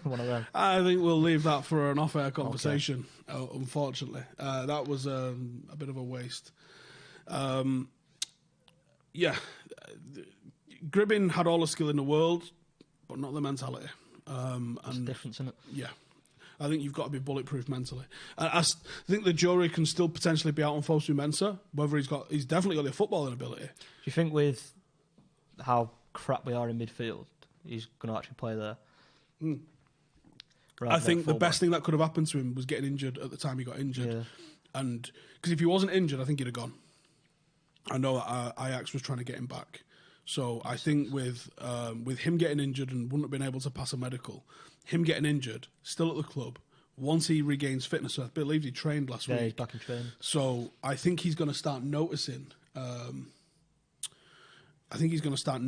One of them. I think we'll leave that for an off-air conversation, unfortunately. That was a bit of a waste. Gribben had all the skill in the world, but not the mentality. It's a difference, isn't it? Yeah. I think you've got to be bulletproof mentally. I think the jury can still potentially be out on Fosu Mensah, whether he's definitely got the footballing ability. Do you think with how crap we are in midfield, he's going to actually play there? I think the best thing that could have happened to him was getting injured at the time he got injured. Yeah. And because if he wasn't injured, I think he'd have gone. I know that Ajax was trying to get him back. So I think with him getting injured and wouldn't have been able to pass a medical, him getting injured, still at the club, once he regains fitness, so I believe he trained last week. Yeah, he's back in training. So I think he's going to start noticing. He's going to start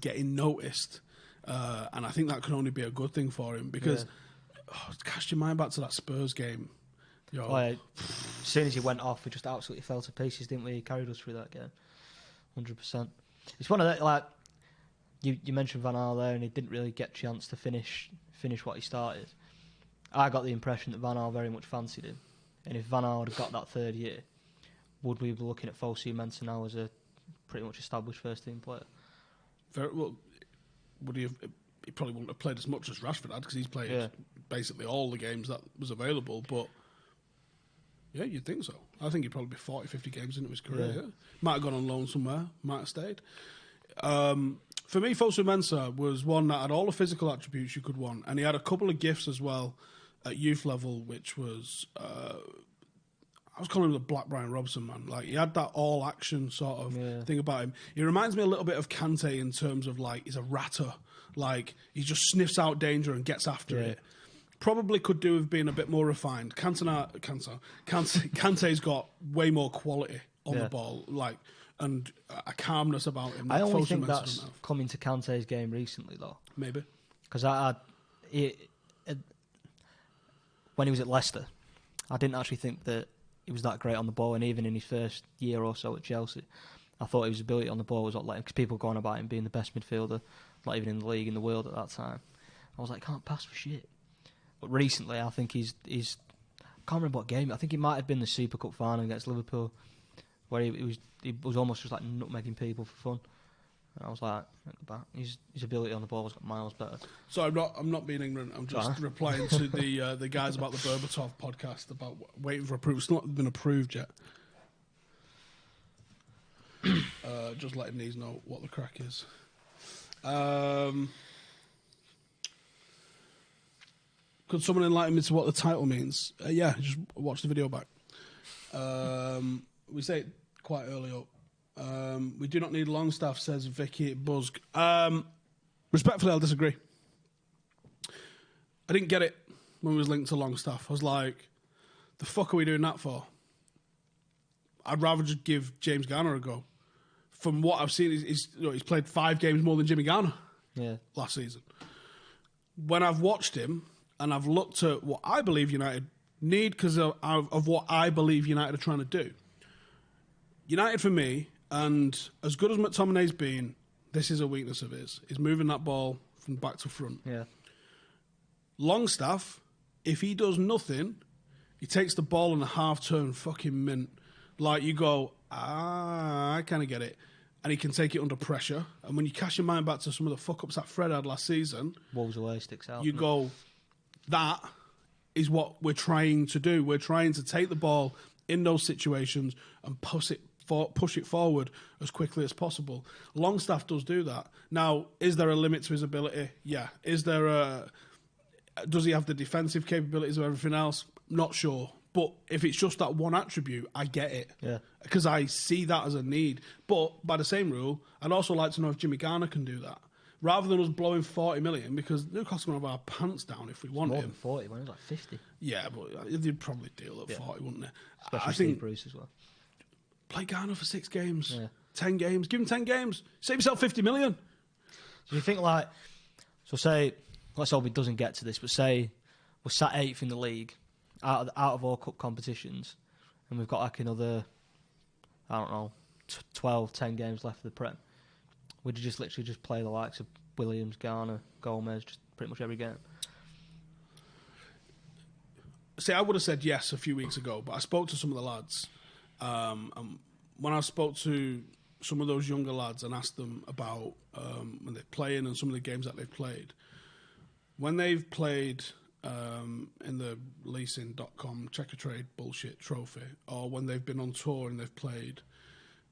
getting noticed. And I think that can only be a good thing for him because cast your mind back to that Spurs game. As soon as he went off, we just absolutely fell to pieces, didn't we? He carried us through that game. 100%. It's one of the, like, you mentioned Van Gaal there, and he didn't really get a chance to finish what he started. I got the impression that Van Gaal very much fancied him. And if Van Gaal had got that third year, would we be looking at Fosu Mensah now as a pretty much established first-team player? Very well. Would he have? He probably wouldn't have played as much as Rashford had because he's played basically all the games that was available. But yeah, you'd think so. I think he'd probably be 40, 50 games into his career. Yeah. Might have gone on loan somewhere. Might have stayed. For me, Fosu Mensah was one that had all the physical attributes you could want, and he had a couple of gifts as well at youth level, which was I was calling him the Black Brian Robson, man. Like, he had that all-action sort of thing about him. He reminds me a little bit of Kante in terms of, like, he's a ratter. Like, he just sniffs out danger and gets after it. Probably could do with being a bit more refined. Kante's got way more quality on the ball, like, and a calmness about him. I only think that's come into Kante's game recently, though. Maybe. Because when he was at Leicester, I didn't actually think that he was that great on the ball, and even in his first year or so at Chelsea, I thought his ability on the ball was not like, because people were going about him being the best midfielder, not even in the league, in the world at that time. I was like, can't pass for shit. But recently, I think he's I can't remember what game. I think it might have been the Super Cup final against Liverpool, where he was almost just like nutmegging people for fun. And I was like, at the back, his ability on the ball was miles better. So I'm not being ignorant. I'm just replying to the guys about the Berbatov podcast about waiting for approval. It's not been approved yet. Just letting these know what the crack is. Could someone enlighten me to what the title means? Yeah, just watch the video back. We say it quite early up. We do not need Longstaff, says Vicky Busk. Respectfully, I'll disagree. I didn't get it when we was linked to Longstaff. I was like, the fuck are we doing that for? I'd rather just give James Garner a go. From what I've seen, he's played 5 games more than Jimmy Garner last season. When I've watched him and I've looked at what I believe United need because of what I believe United are trying to do, United for me, and as good as McTominay's been, this is a weakness of his. He's moving that ball from back to front. Yeah. Longstaff, if he does nothing, he takes the ball in a half-turn fucking mint. Like, you go, I kind of get it. And he can take it under pressure. And when you cast your mind back to some of the fuck-ups that Fred had last season, Wolves away sticks out. You go, that is what we're trying to do. We're trying to take the ball in those situations and push it forward as quickly as possible. Longstaff does do that. Now, is there a limit to his ability? Yeah. Does he have the defensive capabilities of everything else? Not sure. But if it's just that one attribute, I get it. Yeah. Because I see that as a need. But by the same rule, I'd also like to know if Jimmy Garner can do that. Rather than us blowing 40 million, because Newcastle are going to have our pants down if we want More him. than 40, when it was like 50. Yeah, but they'd probably deal at 40, wouldn't they? Especially I Steve think Bruce as well. play Garner for 6 games, Yeah. 10 games, give him 10 games, save yourself 50 million. Do you think like, so say, let's hope it doesn't get to this, but say we're sat 8th in the league, out of all cup competitions, and we've got like another, I don't know, 12, 10 games left of the Prem. Would you just literally just play the likes of Williams, Garner, Gomez, just pretty much every game? See, I would have said yes a few weeks ago, but I spoke to some of the lads. And when I spoke to some of those younger lads and asked them about when they're playing and some of the games that they've played, when they've played in the leasing.com checker trade bullshit trophy, or when they've been on tour and they've played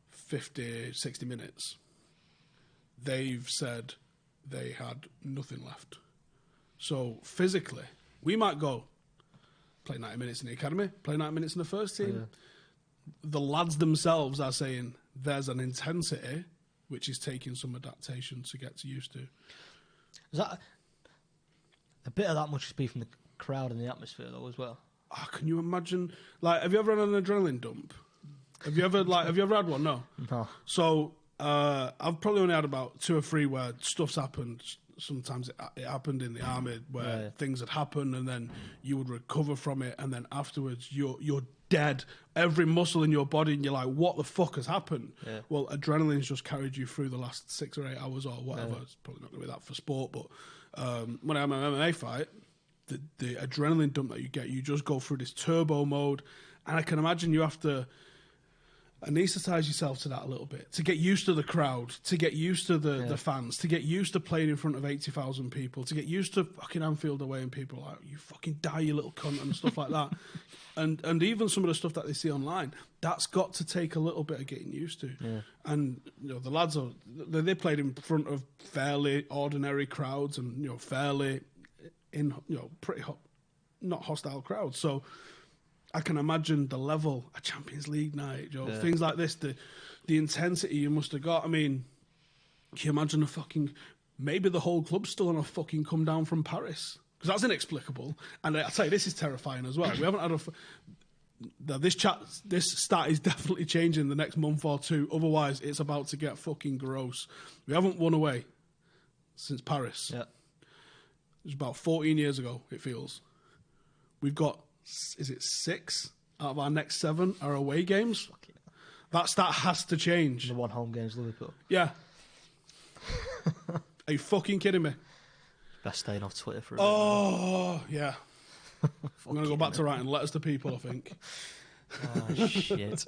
50, 60 minutes, they've said they had nothing left. So physically, we might go play 90 minutes in the academy, play 90 minutes in the first team. Yeah. The lads themselves are saying there's an intensity which is taking some adaptation to get used to. Is that a bit of that must be from the crowd and the atmosphere though as well? Oh, can you imagine? Like, have you ever had an adrenaline dump? Have you ever had one? No. No. So I've probably only had about 2 or 3 where stuff's happened. Sometimes it happened in the army where things had happened, and then you would recover from it, and then afterwards you're dead, every muscle in your body, and you're like, what the fuck has happened? Yeah. Well, adrenaline's just carried you through the last 6 or 8 hours or whatever. Yeah. It's probably not going to be that for sport, but when I have an MMA fight, the adrenaline dump that you get, you just go through this turbo mode, and I can imagine you have to anaesthetize yourself to that a little bit, to get used to the crowd, to get used to the fans, to get used to playing in front of 80,000 people, to get used to fucking Anfield away and people are like, you fucking die, you little cunt, and stuff like that. And even some of the stuff that they see online, that's got to take a little bit of getting used to. Yeah. And the lads they played in front of fairly ordinary crowds and fairly in pretty not hostile crowds. So I can imagine the level, a Champions League night, things like this, the intensity you must have got. I mean, can you imagine maybe the whole club's still on a fucking come down from Paris? Because that's inexplicable. And I tell you, this is terrifying as well. We haven't had this stat is definitely changing the next month or 2. Otherwise, it's about to get fucking gross. We haven't won away since Paris. Yeah. It was about 14 years ago, it feels. We've got, is it 6 out of our next 7 are away games? That stat has to change. The one home game's Liverpool. Yeah. Are you fucking kidding me? Best staying off Twitter for a bit. Oh, yeah. I'm going to go back to writing letters to people, I think. Oh, shit.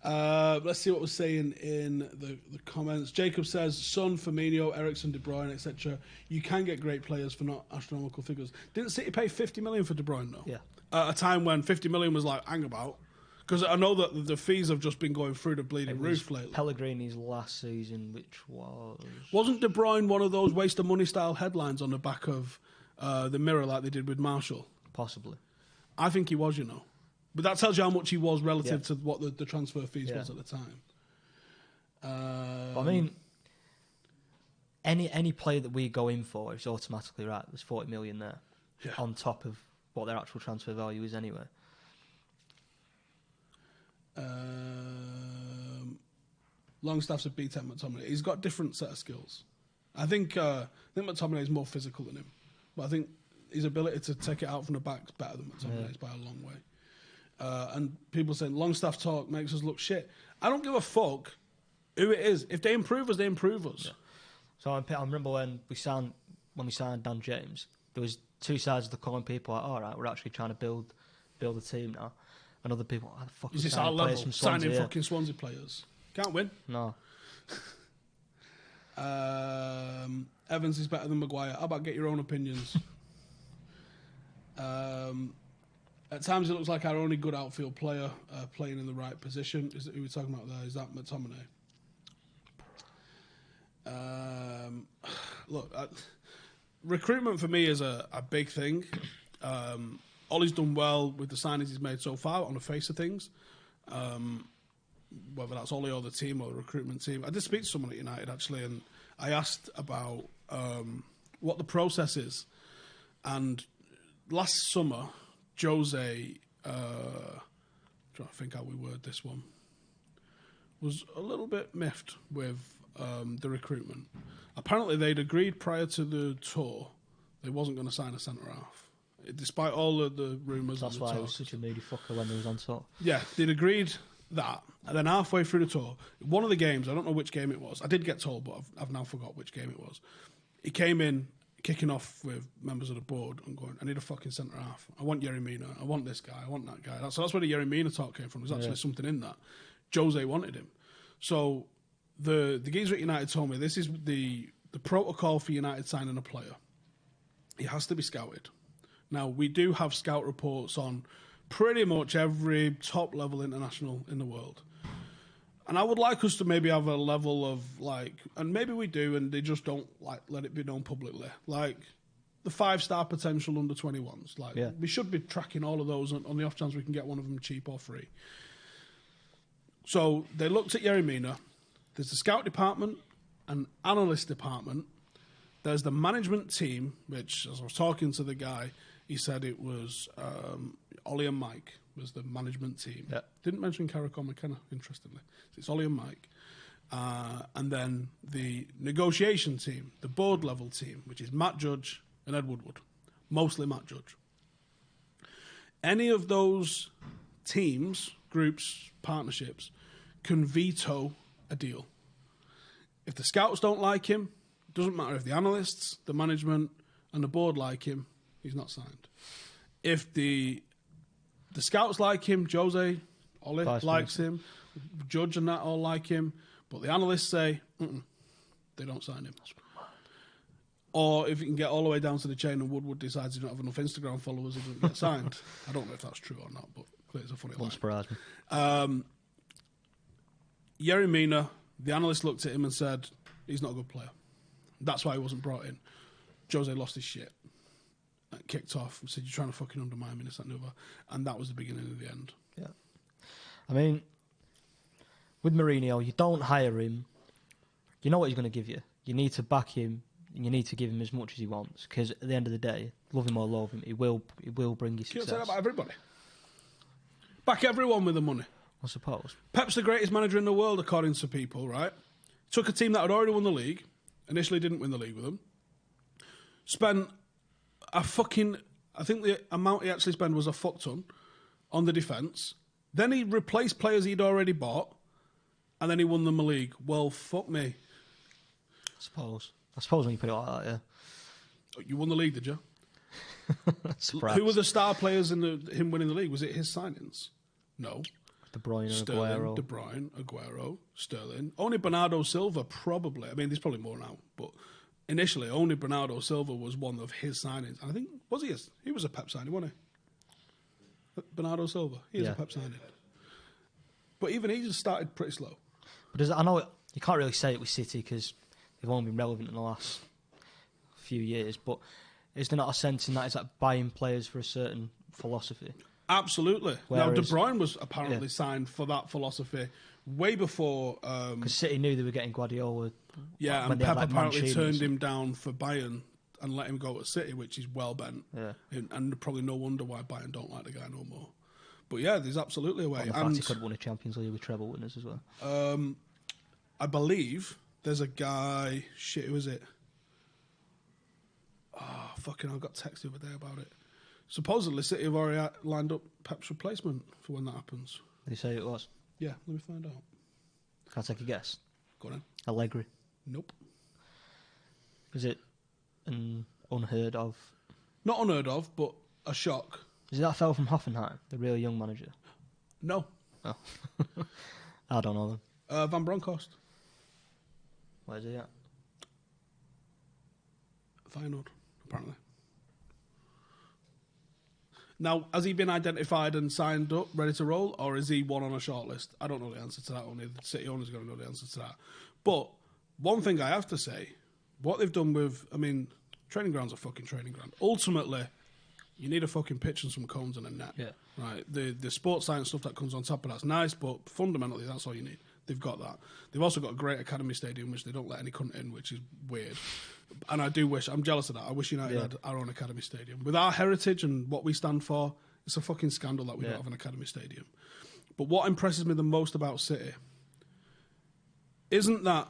Let's see what we're saying in the comments. Jacob says, Son, Firmino, Ericsson, De Bruyne, etc. You can get great players for not astronomical figures. Didn't City pay 50 million for De Bruyne, though? Yeah. At a time when 50 million was like, hang about. Because I know that the fees have just been going through the bleeding roof lately. Pellegrini's last season, which was... Wasn't De Bruyne one of those waste of money style headlines on the back of the Mirror like they did with Marshall? Possibly. I think he was, But that tells you how much he was relative to what the transfer fees was at the time. But I mean, any player that we go in for is automatically right. There's 40 million there on top of what their actual transfer value is anyway. Longstaff's a B10 McTominay. He's got a different set of skills. I think McTominay is more physical than him, but I think his ability to take it out from the back is better than McTominay's by a long way. And people saying Longstaff talk makes us look shit. I don't give a fuck who it is. If they improve us, they improve us. Yeah. So I remember when we signed Dan James, there was 2 sides of the coin. People were like, all right, we're actually trying to build a team now. And other people, oh, the fuck is this our level? Signing fucking Swansea players. Can't win. No. Evans is better than Maguire. How about get your own opinions? At times it looks like our only good outfield player playing in the right position. Is who we're talking about there? Is that McTominay? Look, recruitment for me is a big thing. Ollie's done well with the signings he's made so far on the face of things. Whether that's Ollie or the team or the recruitment team. I did speak to someone at United, actually, and I asked about what the process is. And last summer, Jose, trying to think how we word this one, was a little bit miffed with the recruitment. Apparently, they'd agreed prior to the tour they wasn't going to sign a centre-half, despite all of the rumours. That's why he was such a moody fucker when he was on top. Yeah, they'd agreed that, and then halfway through the tour, one of the games, I don't know which game it was, I did get told, but I've now forgot which game it was. He came in, kicking off with members of the board and going, I need a fucking centre-half. I want Yerry Mina. I want this guy. I want that guy. So that's where the Yerry Mina talk came from. There's actually something in that. Jose wanted him. So the geezer at United told me this is the protocol for United signing a player. He has to be scouted. Now, we do have scout reports on pretty much every top-level international in the world. And I would like us to maybe have a level of, like, and maybe we do, and they just don't, like, let it be known publicly. Like, the 5-star potential under 21s. Like, we should be tracking all of those on the off chance we can get one of them cheap or free. So they looked at Yerry Mina. There's the scout department, an analyst department. There's the management team, which, as I was talking to the guy, he said it was Ollie and Mike was the management team. Yeah. Didn't mention Carrick or McKenna, interestingly. So it's Ollie and Mike. And then the negotiation team, the board level team, which is Matt Judge and Ed Woodward. Mostly Matt Judge. Any of those teams, groups, partnerships can veto a deal. If the scouts don't like him, it doesn't matter if the analysts, the management, and the board like him, he's not signed. If the scouts like him, Jose, Ollie likes him, Judge and that all like him, but the analysts say, they don't sign him. Or if you can get all the way down to the chain and Woodward decides he don't have enough Instagram followers, he doesn't get signed. I don't know if that's true or not, but it's a funny line. Won't surprise me. Yerry Mina, the analyst looked at him and said, he's not a good player. That's why he wasn't brought in. Jose lost his shit. Kicked off and said, you're trying to fucking undermine me, this, that, and the other. And that was the beginning of the end. Yeah. I mean, with Mourinho, you don't hire him. You know what he's going to give you. You need to back him, and you need to give him as much as he wants. Because at the end of the day, love him or love him, he will bring you success. You can't say that about everybody. Back everyone with the money. I suppose. Pep's the greatest manager in the world, according to people, right? Took a team that had already won the league, initially didn't win the league with them, spent I think the amount he actually spent was a fuck ton on the defence. Then he replaced players he'd already bought, and then he won them a league. Well, fuck me. I suppose when you put it like that, yeah. You won the league, did you? Surprise. Who were the star players in him winning the league? Was it his signings? No. De Bruyne, Sterling, Aguero. De Bruyne, Aguero, Sterling. Only Bernardo Silva, probably. I mean, there's probably more now, but initially, only Bernardo Silva was one of his signings. And I think, he was a Pep signing, wasn't he? Bernardo Silva. He was a Pep signing. But even he just started pretty slow. But I know you can't really say it with City because they've only been relevant in the last few years, but is there not a sense in that it's like buying players for a certain philosophy? Absolutely. Now, De Bruyne was apparently signed for that philosophy way before... Because City knew they were getting Guardiola. Yeah, and Pep apparently turned him down for Bayern and let him go to City, which is well bent. Yeah. And probably no wonder why Bayern don't like the guy no more. But yeah, there's absolutely a way. And the fact he could have won a Champions League with treble winners as well. I believe there's a guy... who is it? Oh, fucking I got text the other day about it. Supposedly, City have already lined up Pep's replacement for when that happens. Did he say it was? Yeah, let me find out. Can I take a guess? Go on then. Allegri. Nope. Is it an unheard of? Not unheard of, but a shock. Is it that fella from Hoffenheim, the real young manager? No. Oh. I don't know them. Van Bronckhorst. Where's he at? Feyenoord, apparently. Now, has he been identified and signed up, ready to roll, or is he one on a shortlist? I don't know the answer to that. Only the City owner's going to know the answer to that. But one thing I have to say, what they've done with, training ground's a fucking training ground. Ultimately, You need a fucking pitch and some cones and a net. Yeah. Right. The sports science stuff that comes on top of that's nice, but fundamentally that's all you need. They've got that. They've also got a great academy stadium, which they don't let any cunt in, which is weird. And I do wish, I'm jealous of that. I wish United had our own academy stadium. With our heritage and what we stand for, it's a fucking scandal that we don't have an academy stadium. But what impresses me the most about City isn't that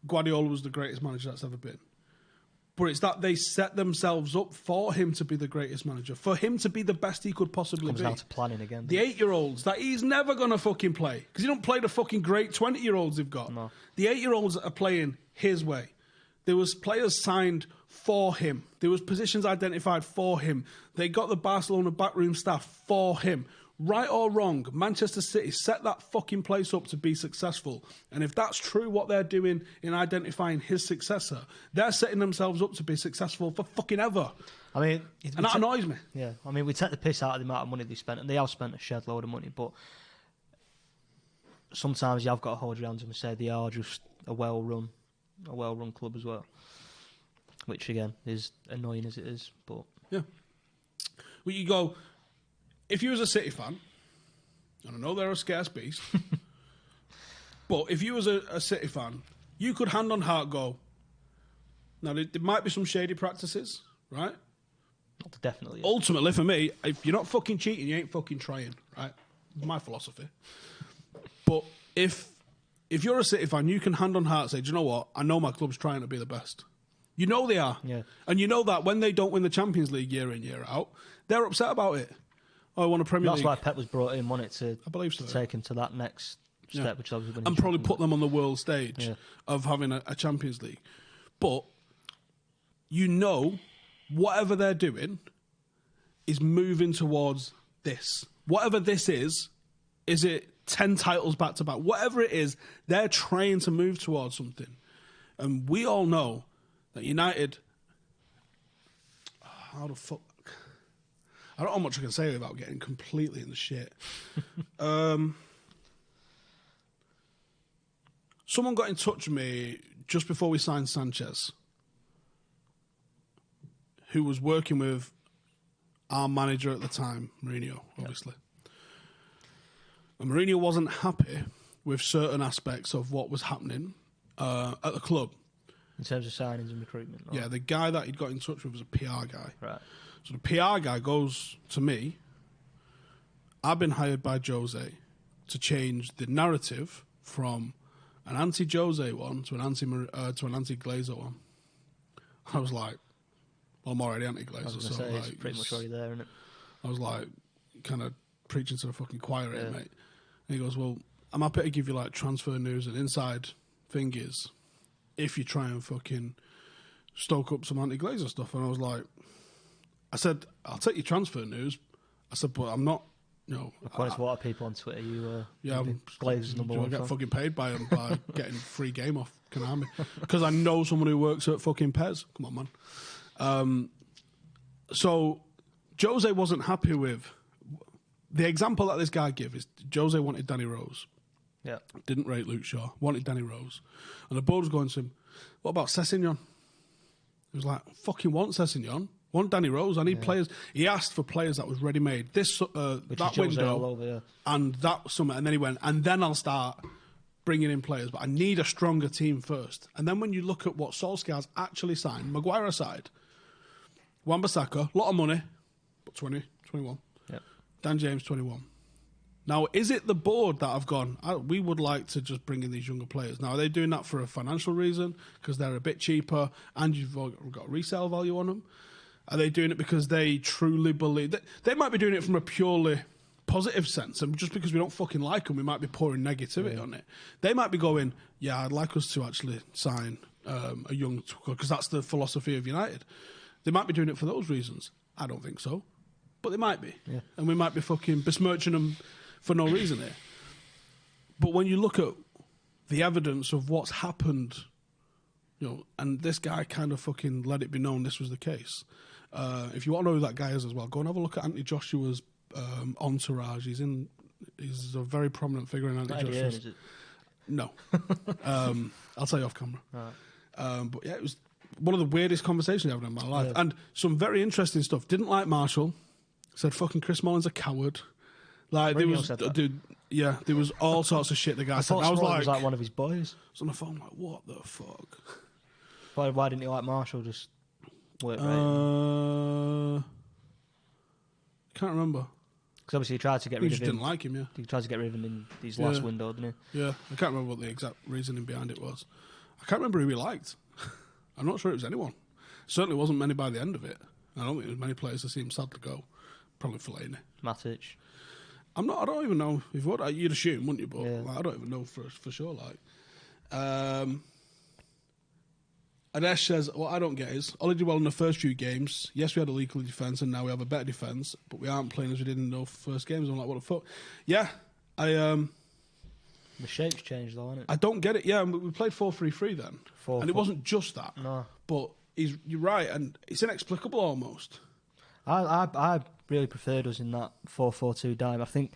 Guardiola was the greatest manager that's ever been. But it's that they set themselves up for him to be the greatest manager, for him to be the best he could possibly Comes be. down to planning again. The 8-year-olds that he's never going to fucking play, because he don't play the fucking great 20-year-olds they've got. No. The 8-year-olds are playing his way. There was players signed for him. There was positions identified for him. They got the Barcelona backroom staff for him. Right or wrong, Manchester City set that fucking place up to be successful. And if that's true what they're doing in identifying his successor, they're setting themselves up to be successful for fucking ever. I mean, and that annoys me. Yeah, I mean, we take the piss out of the amount of money they spent, and they have spent a shed load of money, but sometimes you have got to hold your hands up and say they are just a well-run club as well. Which, again, is annoying as it is, but... Yeah. Well, you go... If you was a City fan, and I know they're a scarce beast, but if you was a City fan, you could hand on heart go, now there might be some shady practices, right? Definitely. Yeah. Ultimately, for me, if you're not fucking cheating, you ain't fucking trying, right? My philosophy. But if you're a City fan, you can hand on heart say, do you know what? I know my club's trying to be the best. You know they are. Yeah. And you know that when they don't win the Champions League year in, year out, they're upset about it. Oh, I want a Premier League. That's why Pep was brought in, wasn't it, I believe so, to take him to that next step, which obviously winning. And probably put them on the world stage of having a Champions League. But you know, whatever they're doing is moving towards this. Whatever this is it 10 titles back to back? Whatever it is, they're trying to move towards something. And we all know that United... How the fuck... I don't know how much I can say without getting completely in the shit. Someone got in touch with me just before we signed Sanchez, who was working with our manager at the time, Mourinho, obviously. And Mourinho wasn't happy with certain aspects of what was happening at the club. In terms of signings and recruitment? Or? Yeah, the guy that he'd got in touch with was a PR guy. Right. So the PR guy goes to me, I've been hired by Jose to change the narrative from an anti-Jose one to an anti-Glazer one. I was like, well, I'm already anti-Glazer. I was going to say, it's pretty much already there, isn't it? I was like, kind of preaching to the fucking choir here, mate. And he goes, well, I'm happy to give you like transfer news and inside thing is if you try and fucking stoke up some anti-Glazer stuff. And I was like, I said, I'll take your transfer news. I said, but I'm not, you know... According to a lot of people on Twitter, I'm Glazer's number one. I get fucking paid by him by getting free game off Konami. Because I know someone who works at fucking Pez. Come on, man. So, Jose wasn't happy with... The example that this guy gave is Jose wanted Danny Rose. Yeah. Didn't rate Luke Shaw. Wanted Danny Rose. And the board was going to him, what about Sessegnon? He was like, fucking want Sessegnon. Want Danny Rose. I need players. He asked for players that was ready-made. This that window all over, and that summer. And then he went, and then I'll start bringing in players. But I need a stronger team first. And then when you look at what Solskjaer's actually signed, Maguire aside, Wan-Bissaka, a lot of money, but 20, 21. Yep. Dan James, 21. Now, is it the board that have gone, we would like to just bring in these younger players? Now, are they doing that for a financial reason, because they're a bit cheaper, and you've got resale value on them? Are they doing it because they truly believe... that they might be doing it from a purely positive sense, and just because we don't fucking like them, we might be pouring negativity on it. They might be going, yeah, I'd like us to actually sign a young... because that's the philosophy of United. They might be doing it for those reasons. I don't think so. But they might be. Yeah. And we might be fucking besmirching them for no reason here. But when you look at the evidence of what's happened, you know, and this guy kind of fucking let it be known this was the case. If you want to know who that guy is as well, go and have a look at Anthony Joshua's entourage. He's a very prominent figure in Anthony Joshua's. Is it? No. I'll tell you off camera. Right. But yeah, it was one of the weirdest conversations I've had in my life. Yeah. And some very interesting stuff. Didn't like Marshall. Said fucking Chris Mullin's a coward. Like, there Mourinho was, said that. dude, yeah, there was all sorts of shit the guy said. thought I was Smalling like, was like one of his boys. I was on the phone like, what the fuck? Why didn't he like Marshall? Just work rate. Can't remember. Because obviously he tried to get He rid just of him. didn't like him, yeah. He tried to get rid of him in his last Yeah. window, didn't Yeah, I can't remember what the exact reasoning behind it was. I can't remember who he liked. I'm not sure it was anyone. Certainly wasn't many by the end of it. I don't think there was many players that seemed sad to go. Probably Fellaini. he? Matic. I don't even know if what you'd assume, wouldn't you? But Yeah. like, I don't even know for sure. Like, Adesh says, what I don't get is Ollie did well in the first few games. Yes, we had a lethal defence, and now we have a better defence, but we aren't playing as we did in the first games. I'm like, what the fuck? Yeah, The shape's changed though, hasn't it? I don't get it. Yeah, we played 4-3-3 then, 4-4. and it wasn't just that. No. But you're right, and it's inexplicable almost. I really preferred us in that 4-4-2 dime. I think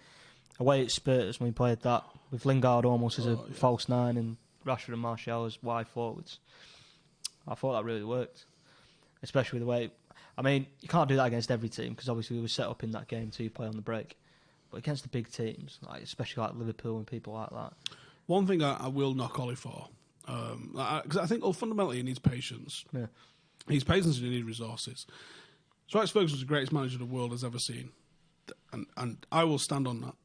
away at Spurs when we played that with Lingard almost as a false nine and Rashford and Martial as wide forwards. I thought that really worked, especially the way. I mean, you can't do that against every team because obviously we were set up in that game to play on the break. But against the big teams, like especially like Liverpool and people like that. One thing I will knock Ollie for, because I think fundamentally he needs patience. Yeah. He needs patience and he needs resources. So Alex Ferguson's the greatest manager the world has ever seen, and I will stand on that.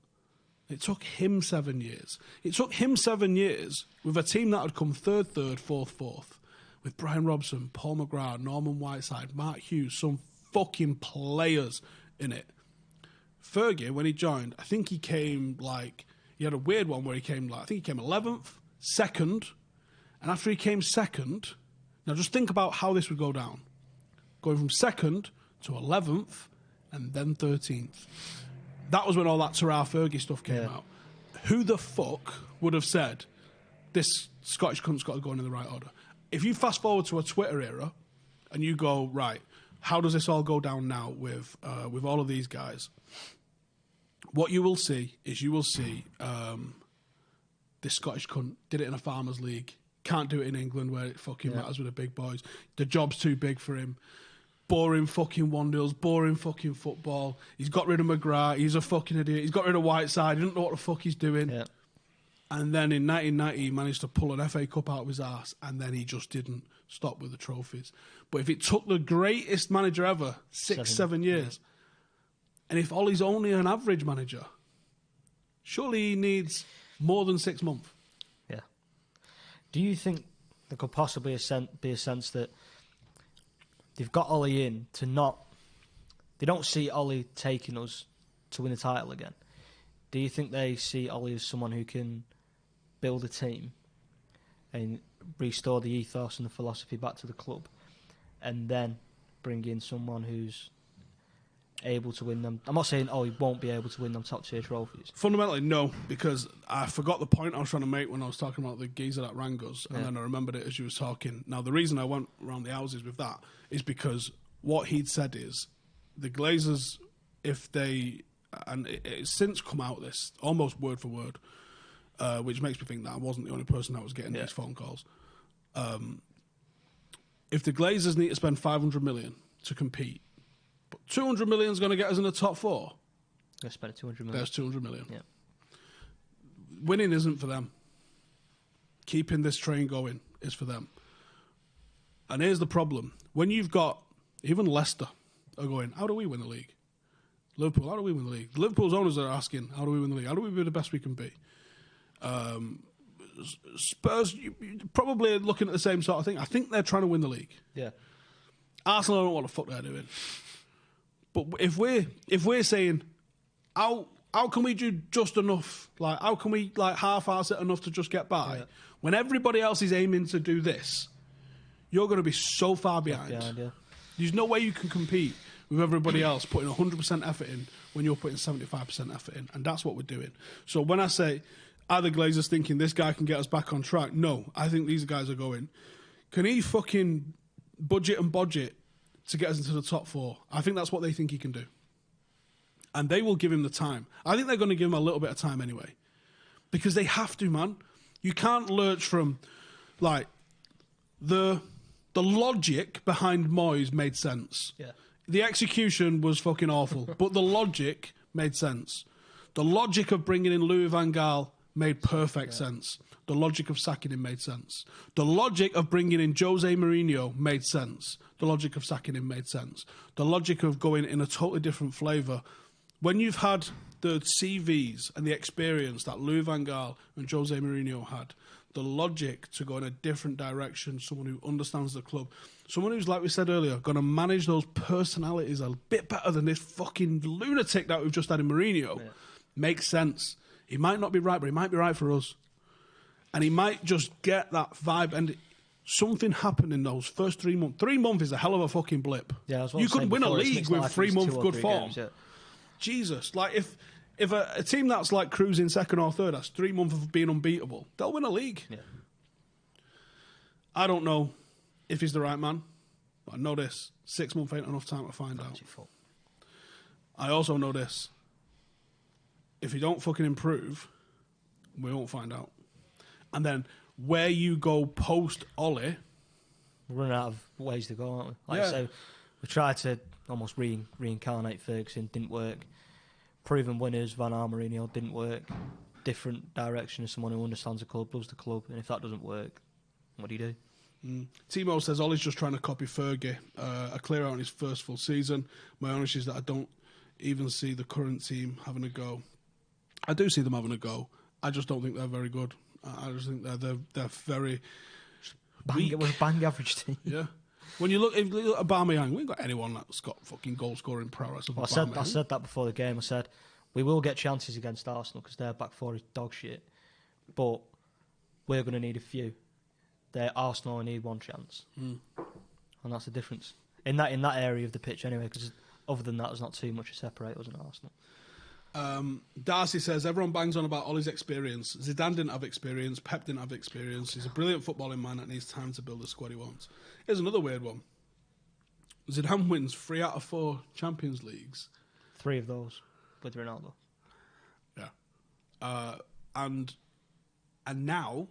It took him 7 years. It took him 7 years with a team that had come third, fourth, with Brian Robson, Paul McGrath, Norman Whiteside, Mark Hughes, some fucking players in it. Fergie, when he joined, I think he came he had a weird one where he came I think he came 11th, second, and after he came second, now just think about how this would go down. Going from second to 11th and then 13th. That was when all that Terrell Fergie stuff came out. Who the fuck would have said this Scottish cunt's got to go in the right order? If you fast forward to a Twitter era and you go, right, how does this all go down now with all of these guys? What you will see is this Scottish cunt did it in a farmers league. Can't do it in England where it fucking matters with the big boys. The job's too big for him. Boring fucking 1-0s, boring fucking football. He's got rid of McGrath. He's a fucking idiot. He's got rid of Whiteside. He doesn't know what the fuck he's doing. Yeah. And then in 1990, he managed to pull an FA Cup out of his arse, and then he just didn't stop with the trophies. But if it took the greatest manager ever, 7 years, and if Ollie's only an average manager, surely he needs more than 6 months. Yeah. Do you think there could possibly be a sense that they've got Ollie in to not... They don't see Ollie taking us to win a title again. Do you think they see Ollie as someone who can build a team and restore the ethos and the philosophy back to the club and then bring in someone who's able to win them? I'm not saying Ollie won't be able to win them top tier trophies. Fundamentally, no, because I forgot the point I was trying to make when I was talking about the geezer that rang us, and then I remembered it as you was talking. Now, the reason I went around the houses with that is because what he'd said is the Glazers, if they... And it's since come out, this, almost word for word, which makes me think that I wasn't the only person that was getting these phone calls. If the Glazers need to spend 500 million to compete, but 200 million is going to get us in the top four, Let's spend 200 million. there's 200 million. Yeah. Winning isn't for them. Keeping this train going is for them. And here's the problem. When you've got, even Leicester are going, how do we win the league? Liverpool, how do we win the league? Liverpool's owners are asking, how do we win the league? How do we be the best we can be? Spurs, you're probably looking at the same sort of thing. I think they're trying to win the league. Yeah. Arsenal don't know what the fuck they're doing. But if we're saying, how can we do just enough? Like, how can we half-arse it enough to just get by? Yeah. When everybody else is aiming to do this, you're going to be so far behind. There's no way you can compete with everybody else putting 100% effort in when you're putting 75% effort in. And that's what we're doing. So when I say, are the Glazers thinking this guy can get us back on track? No, I think these guys are going, can he fucking budget and budget to get us into the top four? I think that's what they think he can do. And they will give him the time. I think they're going to give him a little bit of time anyway. Because they have to, man. You can't lurch from, like, the The logic behind Moyes made sense. Yeah. The execution was fucking awful, but the logic made sense. The logic of bringing in Louis van Gaal made perfect sense. The logic of sacking him made sense. The logic of bringing in Jose Mourinho made sense. The logic of sacking him made sense. The logic of going in a totally different flavour. When you've had the CVs and the experience that Louis van Gaal and Jose Mourinho had, the logic to go in a different direction, someone who understands the club, someone who's, like we said earlier, going to manage those personalities a bit better than this fucking lunatic that we've just had in Mourinho, makes sense. He might not be right, but he might be right for us. And he might just get that vibe. And something happened in those first 3 months. 3 months is a hell of a fucking blip. Yeah, you couldn't win a league with 3 months good form. Games, yeah. Jesus, like if a team that's like cruising second or third, that's 3 months of being unbeatable, they'll win a league. Yeah. I don't know if he's the right man, but I know this: 6 months ain't enough time to find out. I also know this: if you don't fucking improve, we won't find out. And then where you go post Ollie, we're running out of ways to go, aren't we? Like I say, we tried to almost reincarnate Ferguson, didn't work. Proven winners, Van Gaal, Mourinho, didn't work. Different direction as someone who understands the club, loves the club, and if that doesn't work, what do you do? Timo says Ollie's just trying to copy Fergie, a clear out in his first full season. My honesty is that I don't even see the current team having a go. I do see them having a go. I just don't think they're very good. I just think they're very weak. We're a bang average team. Yeah. If you look at Aubameyang, we ain't got anyone that's got fucking goal scoring prowess. Well, I said that before the game. I said we will get chances against Arsenal because their back four is dog shit, but we're going to need a few. Arsenal only need one chance, and that's the difference in that area of the pitch anyway. Because other than that, there's not too much to separate us and Arsenal. Darcy says everyone bangs on about Ollie's experience. Zidane didn't have experience. Pep didn't have experience. He's a brilliant footballing man that needs time to build the squad he wants. Here's another weird one. Zidane wins 3 out of 4 Champions Leagues. 3 of those with Ronaldo. Yeah, and now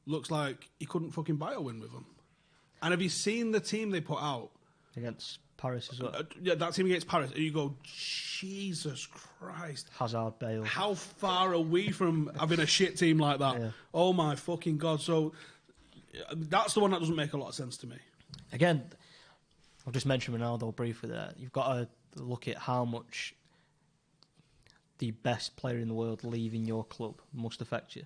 looks like he couldn't fucking buy a win with them. And have you seen the team they put out against Paris as well? Yeah, that team against Paris. And you go, Jesus Christ. Hazard, Bale. How far are we from having a shit team like that? Yeah. Oh my fucking God. So that's the one that doesn't make a lot of sense to me. Again, I've just mentioned Ronaldo briefly there. You've got to look at how much the best player in the world leaving your club must affect you.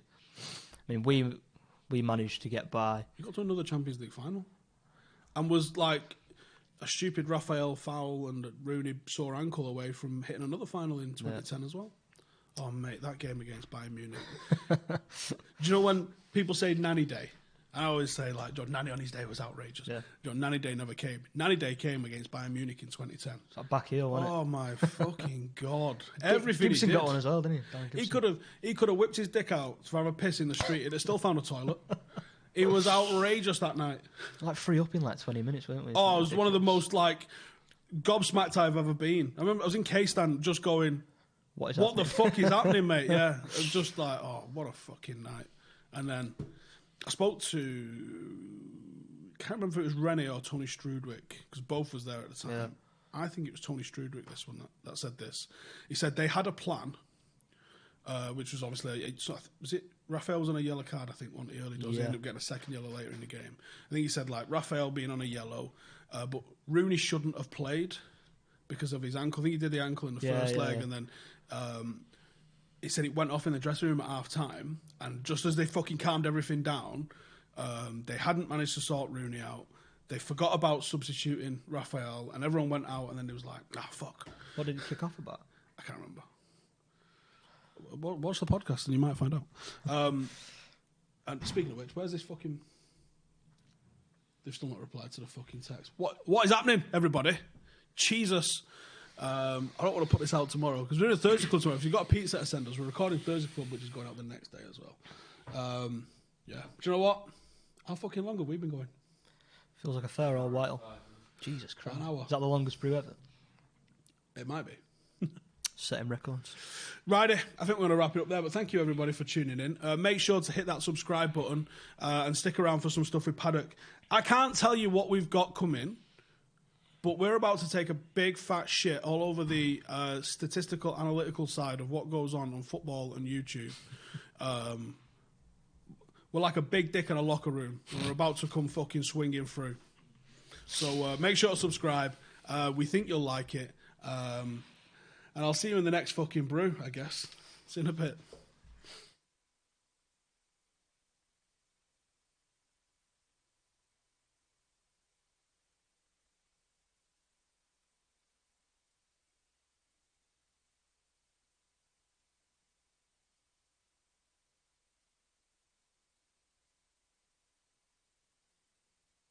I mean, we managed to get by. He got to another Champions League final and was like a stupid Raphael foul and Rooney sore ankle away from hitting another final in 2010 as well. Oh, mate, that game against Bayern Munich. Do you know when people say Nanny Day? I always say, like, John, Nanny on his day was outrageous. Yeah. John, Nanny Day never came. Nanny Day came against Bayern Munich in 2010. It's like back heel, wasn't it? Oh, my fucking God. Everything Gibson he did. got one as well, didn't he? He could have whipped his dick out to have a piss in the street and it still found a toilet. He was outrageous that night. Like 3 up in like 20 minutes, weren't we? Oh, it was one of the most like gobsmacked I've ever been. I remember I was in K-Stand just going, what the fuck is happening, mate? Yeah. It was just like, oh, what a fucking night. And then I spoke to, can't remember if it was Rennie or Tony Strudwick, because both was there at the time. Yeah. I think it was Tony Strudwick, this one, that said this. He said they had a plan, which was obviously, was it Raphael was on a yellow card, I think, one of the early doors. He ended up getting a second yellow later in the game. I think he said, like, Raphael being on a yellow, but Rooney shouldn't have played because of his ankle. I think he did the ankle in the first leg, and then he said it went off in the dressing room at half-time, and just as they fucking calmed everything down, they hadn't managed to sort Rooney out. They forgot about substituting Raphael, and everyone went out, and then it was like, fuck. What did he kick off about? I can't remember. Watch the podcast and you might find out. And speaking of which, where's this fucking... They've still not replied to the fucking text. What is happening, everybody? Jesus. I don't want to put this out tomorrow because we're doing a Thursday Club tomorrow. If you've got a pizza to send us, we're recording Thursday Club, which is going out the next day as well. Yeah. Do you know what? How fucking long have we been going? Feels like a fair old while. Jesus Christ. An hour. Is that the longest brew ever? It might be. setting records. Righty, I think we're going to wrap it up there, but thank you everybody for tuning in. Make sure to hit that subscribe button and stick around for some stuff with Paddock. I can't tell you what we've got coming, but we're about to take a big fat shit all over the statistical, analytical side of what goes on football and YouTube. We're like a big dick in a locker room, and we're about to come fucking swinging through. So make sure to subscribe. We think you'll like it. And I'll see you in the next fucking brew, I guess. See you in a bit.